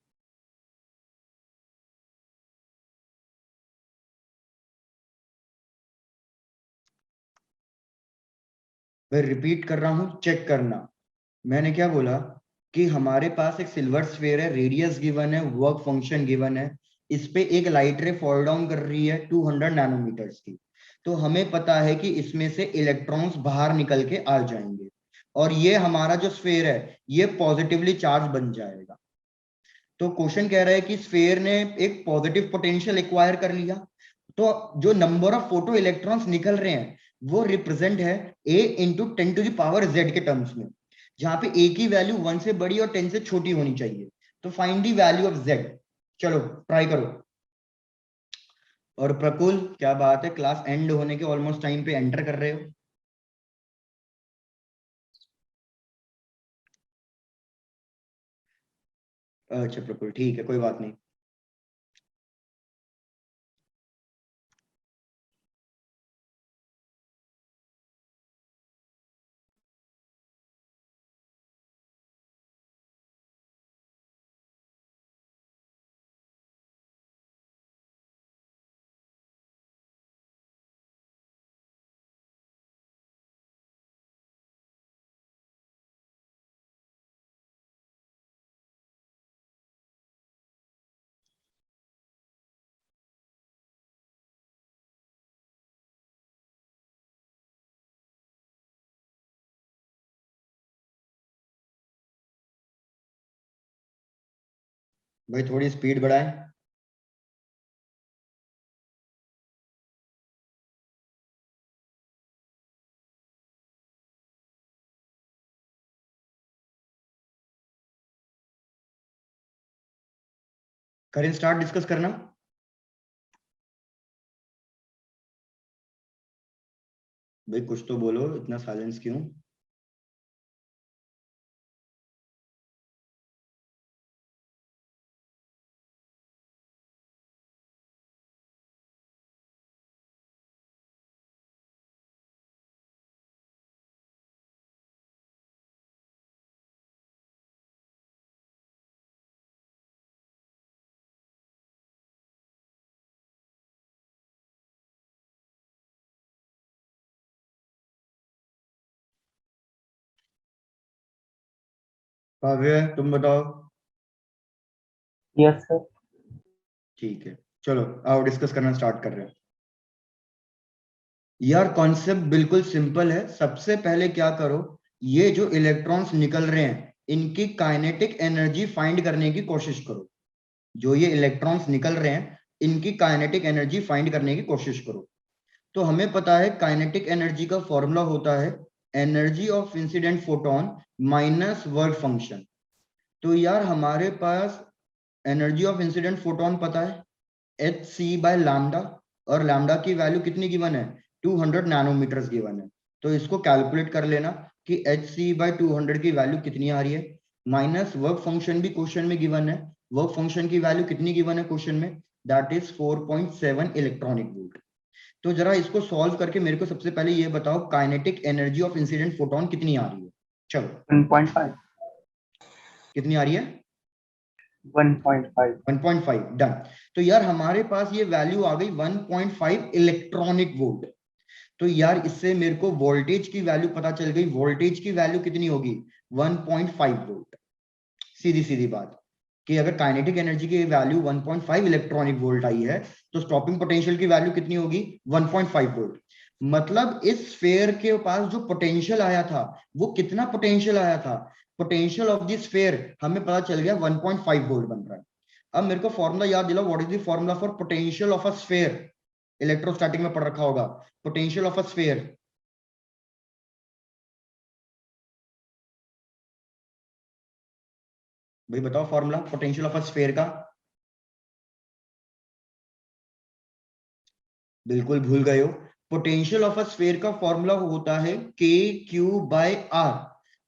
मैं रिपीट कर रहा हूं, चेक करना। मैंने क्या बोला कि हमारे पास एक सिल्वर स्फीयर है, रेडियस गिवन है, वर्क फंक्शन गिवन है, इस पे एक लाइट रे फॉल डाउन कर रही है 200 नैनोमीटर्स की। तो हमें पता है कि इसमें से इलेक्ट्रॉन्स बाहर निकल के आ जाएंगे, और ये हमारा जो स्फीयर है ये पॉजिटिवली चार्ज बन जाएगा। तो क्वेश्चन कह रहा है कि स्फीयर ने एक पॉजिटिव पोटेंशियल एक्वायर कर लिया, तो जो नंबर ऑफ फोटो इलेक्ट्रॉन्स निकल रहे हैं वो रिप्रेजेंट है a into 10 to the power z के टर्म्स में, जहां पे a की वैल्यू 1 से बड़ी और 10 से छोटी होनी चाहिए। तो find the value of z। चलो ट्राई करो। और प्रकुल क्या बात है, क्लास एंड होने के ऑलमोस्ट टाइम पे एंटर कर रहे हो। अच्छा प्रकुल ठीक है, कोई बात नहीं। भाई थोड़ी स्पीड बढ़ाएं। करें स्टार्ट डिस्कस करना। भाई कुछ तो बोलो, इतना साइलेंस क्यों? काव्य तुम बताओ। Yes sir. ठीक है, चलो आओ डिस्कस करना स्टार्ट कर रहे हैं। यार कॉन्सेप्ट बिल्कुल सिंपल है। सबसे पहले क्या करो, ये जो इलेक्ट्रॉन्स निकल रहे हैं इनकी काइनेटिक एनर्जी फाइंड करने की कोशिश करो। जो ये इलेक्ट्रॉन्स निकल रहे हैं इनकी काइनेटिक एनर्जी फाइंड करने की कोशिश करो। तो हमें पता है काइनेटिक एनर्जी का फॉर्मूला होता है energy of incident photon minus work function. तो यार हमारे पास एनर्जी ऑफ इंसिडेंट फोटोन पता है एच सी बाय लैम्डा, और लैम्डा की वैल्यू कितनी गिवन है 200 नैनोमीटर्स गिवन है। तो इसको कैलकुलेट कर लेना कि एच सी बाय 200 की वैल्यू कितनी आ रही है, माइनस वर्क फंक्शन भी क्वेश्चन में गिवन है। वर्क फंक्शन की वैल्यू कितनी गिवन है क्वेश्चन में, दैट इज 4.7 इलेक्ट्रॉनिक वोल्ट। तो जरा इसको सॉल्व करके मेरे को सबसे पहले ये बताओ kinetic energy of incident photon कितनी आ रही है। चलो 1.5। कितनी आ रही है? 1.5। 1.5 डन। तो यार हमारे पास ये वैल्यू आ गई 1.5 इलेक्ट्रॉनिक वोल्ट। तो यार इससे मेरे को वोल्टेज की वैल्यू पता चल गई। वोल्टेज की वैल्यू कितनी होगी 1.5 वोल्ट। सीधी सीधी बात कि अगर काइनेटिक एनर्जी की वैल्यू 1.5 इलेक्ट्रॉनिक वोल्ट आई है तो स्टॉपिंग पोटेंशियल की वैल्यू कितनी होगी 1.5 वोल्ट। मतलब इस स्फीयर के पास जो पोटेंशियल आया था वो कितना पोटेंशियल आया था, पोटेंशियल ऑफ दिस स्फीयर हमें पता चल गया 1.5 वोल्ट बन रहा है। अब मेरे को फॉर्मूला याद दिलाओ, what is the formula for potential of a sphere? Electrostatic में पढ़ रखा होगा पोटेंशियल ऑफ अ स्फीयर। भाई बताओ formula potential of a sphere का। बिल्कुल भूल गए हो। पोटेंशियल ऑफ अ स्फीयर का फॉर्मूला होता है के क्यू बाय आर।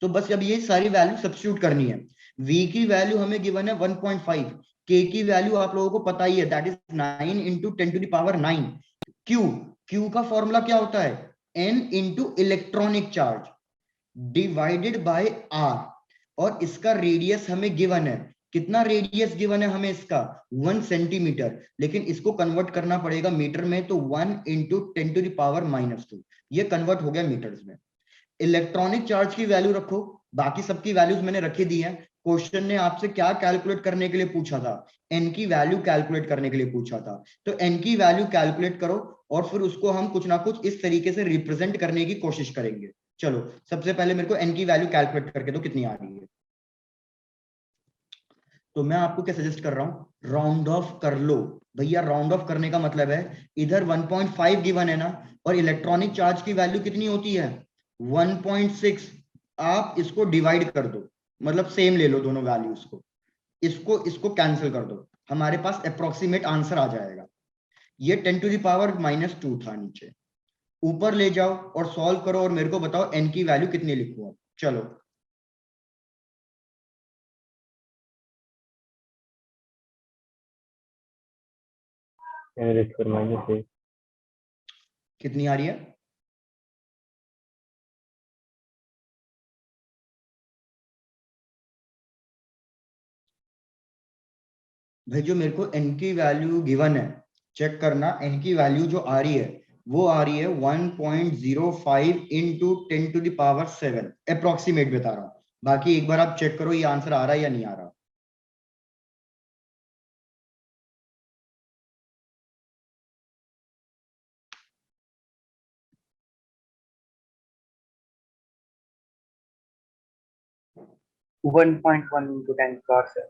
तो बस अब ये सारी वैल्यू सब्स्टिट्यूट करनी है। v की वैल्यू हमें गिवन है 1.5, k की वैल्यू आप लोगों को पता ही है that is 9 into 10 to the power 9। q, q का फॉर्मूला क्या होता है n into electronic charge divided by r। और इसका रेडियस हमें गिवन है, कितना रेडियस गिवन है हमें इसका 1 सेंटीमीटर, लेकिन इसको कन्वर्ट करना पड़ेगा मीटर में। तो 1 इंटू 10 टू द पावर -2 ये कन्वर्ट हो गया मीटर्स में। इलेक्ट्रॉनिक चार्ज की वैल्यू रखो, बाकी सबकी वैल्यूज मैंने रखी दी है। क्वेश्चन ने आपसे क्या कैलकुलेट करने के लिए पूछा था, एन की वैल्यू कैलकुलेट करने के लिए पूछा था। तो एन की वैल्यू कैलकुलेट करो और फिर उसको हम कुछ ना कुछ इस तरीके से रिप्रेजेंट करने की कोशिश करेंगे। चलो सबसे पहले मेरे को एन की वैल्यू कैलकुलेट करके दो कितनी आ रही है। तो मैं आपको क्या सजेस्ट कर रहा हूं, राउंड ऑफ कर लो भैया। राउंड ऑफ करने का मतलब है इधर 1.5 गिवन है ना, और इलेक्ट्रॉनिक चार्ज की वैल्यू कितनी होती है 1.6। आप इसको डिवाइड कर दो, मतलब सेम ले लो दोनों वैल्यूज को, इसको इसको कैंसिल कर दो, हमारे पास अप्रोक्सीमेट आंसर आ जाएगा। ये 10 टू द पावर -2 था नीचे। ऊपर ले जाओ और सॉल्व करो और मेरे को बताओ एन की वैल्यू कितनी लिखूं अब। चलो -1 कितनी आ रही है? भाई जो मेरे को n की वैल्यू गिवन है, चेक करना n की वैल्यू जो आ रही है वो आ रही है 1.05 into 10 to the power 7। Approximate बता रहा हूं, बाकी एक बार आप चेक करो ये आंसर आ रहा है या नहीं आ रहा। One point one into 10⁻⁷।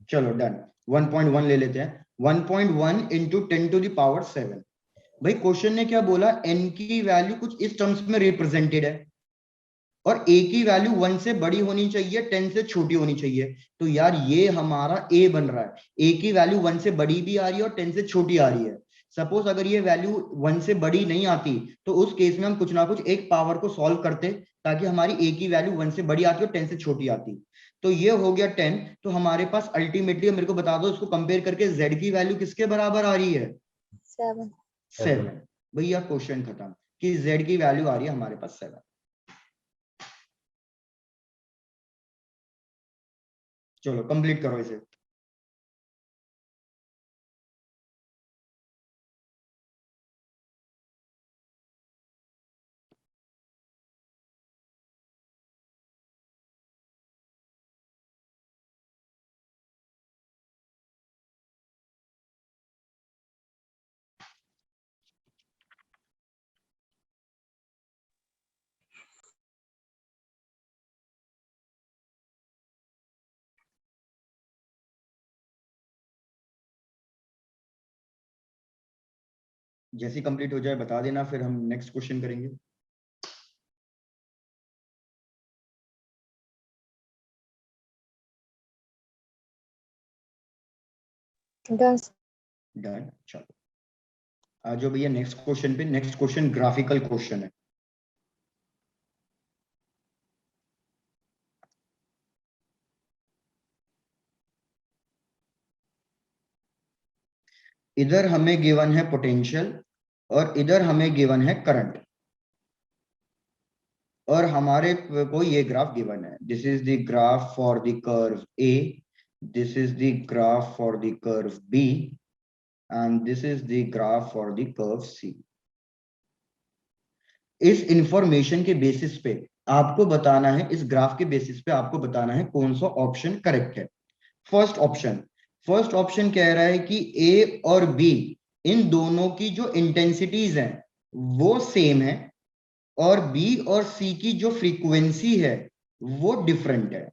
चलो डन, 1.1 ले लेते हैं। 1.1 इंटू 10 टू द पावर 7। भाई क्वेश्चन ने क्या बोला, n की वैल्यू कुछ इस टर्म्स में रिप्रेजेंटेड है। और a की वैल्यू 1 से बड़ी होनी चाहिए, 10 से छोटी होनी चाहिए। तो यार ये हमारा a बन रहा है, a की वैल्यू 1 से बड़ी भी आ रही है और 10 से छोटी आ रही है। सपोज अगर ये वैल्यू 1 से बड़ी नहीं आती तो उस केस में हम कुछ ना कुछ एक पावर को सॉल्व करते ताकि हमारी a की वैल्यू 1 से बड़ी आती और 10 से छोटी आती। तो ये हो गया 10। तो हमारे पास अल्टीमेटली, मेरे को बता दो इसको कंपेयर करके, z की वैल्यू किसके बराबर आ रही है? 7। भैया क्वेश्चन खत्म, कि z की वैल्यू आ रही है हमारे पास 7। चलो कंप्लीट करो इसे। जैसे कंप्लीट हो जाए बता देना, फिर हम नेक्स्ट क्वेश्चन करेंगे। डन। चलो आ जाओ भैया नेक्स्ट क्वेश्चन पे। नेक्स्ट क्वेश्चन ग्राफिकल क्वेश्चन है। इधर हमें गिवन है पोटेंशियल और इधर हमें गिवन है करंट, और हमारे को ये ग्राफ गिवन है। This is the graph for the curve A, this is the graph for the curve B, and this is the graph for the curve C. इस इंफॉर्मेशन के बेसिस पे आपको बताना है, इस ग्राफ के बेसिस पे आपको बताना है कौन सा ऑप्शन करेक्ट है। फर्स्ट ऑप्शन कह रहा है कि ए और बी इन दोनों की जो इंटेंसिटीज हैं वो सेम है, और बी और सी की जो फ्रीक्वेंसी है वो डिफरेंट है।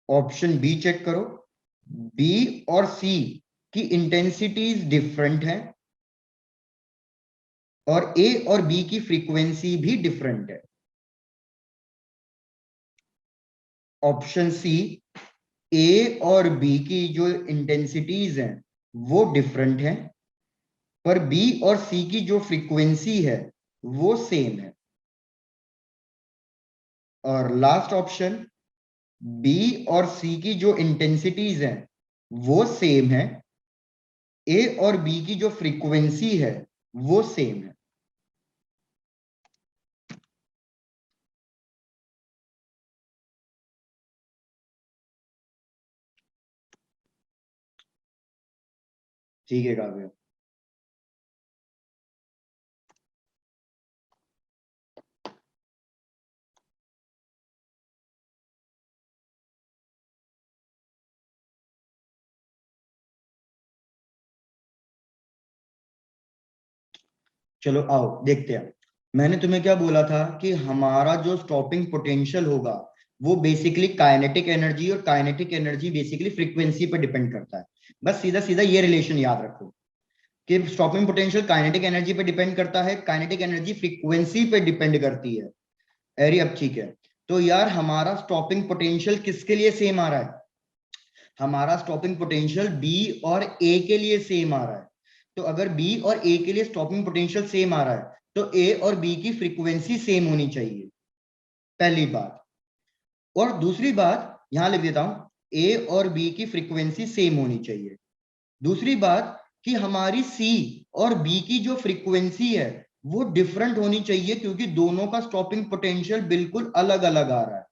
ऑप्शन बी चेक करो, बी और सी की इंटेंसिटीज डिफरेंट है और ए और बी की फ्रीक्वेंसी भी डिफरेंट है। ऑप्शन सी, ए और बी की जो इंटेंसिटीज हैं वो डिफरेंट है, पर बी और सी की जो फ्रीक्वेंसी है वो सेम है। और लास्ट ऑप्शन, बी और सी की जो इंटेंसिटीज हैं वो सेम है, ए और बी की जो फ्रीक्वेंसी है वो सेम है। ठीक है काव्य। चलो आओ देखते हैं। मैंने तुम्हें क्या बोला था कि हमारा जो स्टॉपिंग पोटेंशियल होगा वो बेसिकली काइनेटिक एनर्जी, और काइनेटिक एनर्जी बेसिकली फ्रीक्वेंसी पर डिपेंड करता है। बस सीधा सीधा ये रिलेशन याद रखो कि स्टॉपिंग पोटेंशियल काइनेटिक एनर्जी पे डिपेंड करता है, काइनेटिक एनर्जी फ्रीक्वेंसी पे डिपेंड करती है। अरे अब ठीक है, तो यार हमारा स्टॉपिंग पोटेंशियल किसके लिए सेम आ रहा है? हमारा स्टॉपिंग पोटेंशियल बी और ए के लिए सेम आ रहा है। तो अगर बी और ए के लिए स्टॉपिंग पोटेंशियल सेम आ रहा है तो ए और बी की फ्रीक्वेंसी सेम होनी चाहिए, पहली बात। और दूसरी बात यहां लिख देता हूं, ए और बी की फ्रीक्वेंसी सेम होनी चाहिए। दूसरी बात कि हमारी सी और बी की जो फ्रीक्वेंसी है वो डिफरेंट होनी चाहिए, क्योंकि दोनों का स्टॉपिंग पोटेंशियल बिल्कुल अलग अलग आ रहा है।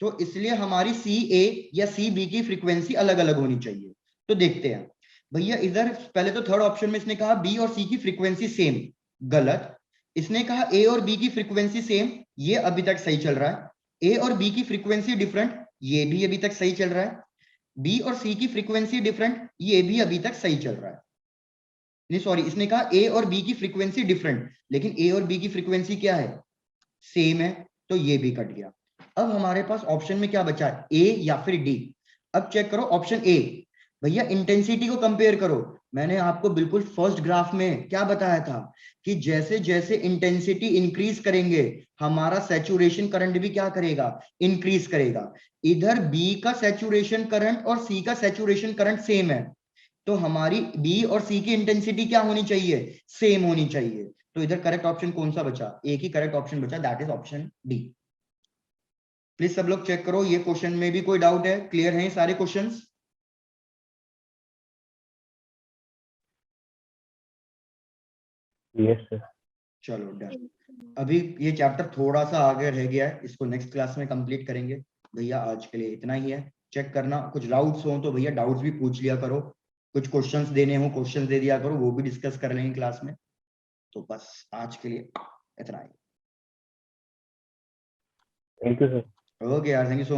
तो इसलिए हमारी सी ए या सी बी की फ्रीक्वेंसी अलग अलग होनी चाहिए। तो देखते हैं भैया, इधर पहले तो थर्ड ऑप्शन में इसने कहा बी और सी की फ्रीक्वेंसी सेम, गलत। इसने कहा ए और बी की फ्रीक्वेंसी सेम, ये अभी तक सही चल रहा है। ए और बी की फ्रीक्वेंसी डिफरेंट, ये भी अभी तक सही चल रहा है। बी और सी की फ्रीक्वेंसी डिफरेंट, ये भी अभी तक सही चल रहा है। नहीं सॉरी, इसने कहा ए और बी की फ्रीक्वेंसी डिफरेंट, लेकिन ए और बी की फ्रीक्वेंसी क्या है? सेम है, तो ये भी कट गया। अब हमारे पास ऑप्शन में क्या बचा है, ए या फिर डी? अब चेक करो ऑप्शन ए। भैया इंटेंसिटी को कंपेयर करो, मैंने आपको बिल्कुल फर्स्ट ग्राफ में क्या बताया था कि जैसे जैसे इंटेंसिटी इंक्रीज करेंगे हमारा सैचुरेशन करंट भी क्या करेगा, इंक्रीज करेगा। इधर बी का सैचुरेशन करंट और सी का सैचुरेशन करंट सेम है, तो हमारी बी और सी की इंटेंसिटी क्या होनी चाहिए, सेम होनी चाहिए। तो इधर करेक्ट ऑप्शन कौन सा बचा, एक ही करेक्ट ऑप्शन बचा, that is option D. Please सब लोग चेक करो, ये क्वेश्चन में भी कोई डाउट है, क्लियर है सारे क्वेश्चंस? Yes sir. चलो डन। अभी ये चैप्टर थोड़ा सा आगे रह गया है, इसको नेक्स्ट क्लास में कंप्लीट करेंगे। भैया आज के लिए इतना ही है, चेक करना, कुछ डाउट्स हो तो भैया डाउट्स भी पूछ लिया करो, कुछ क्वेश्चंस देने हो क्वेश्चंस दे दिया करो, वो भी डिस्कस कर लेंगे क्लास में। तो बस आज के लिए इतना ही। Thank you sir. ओके यार, थैंक यू सो मच।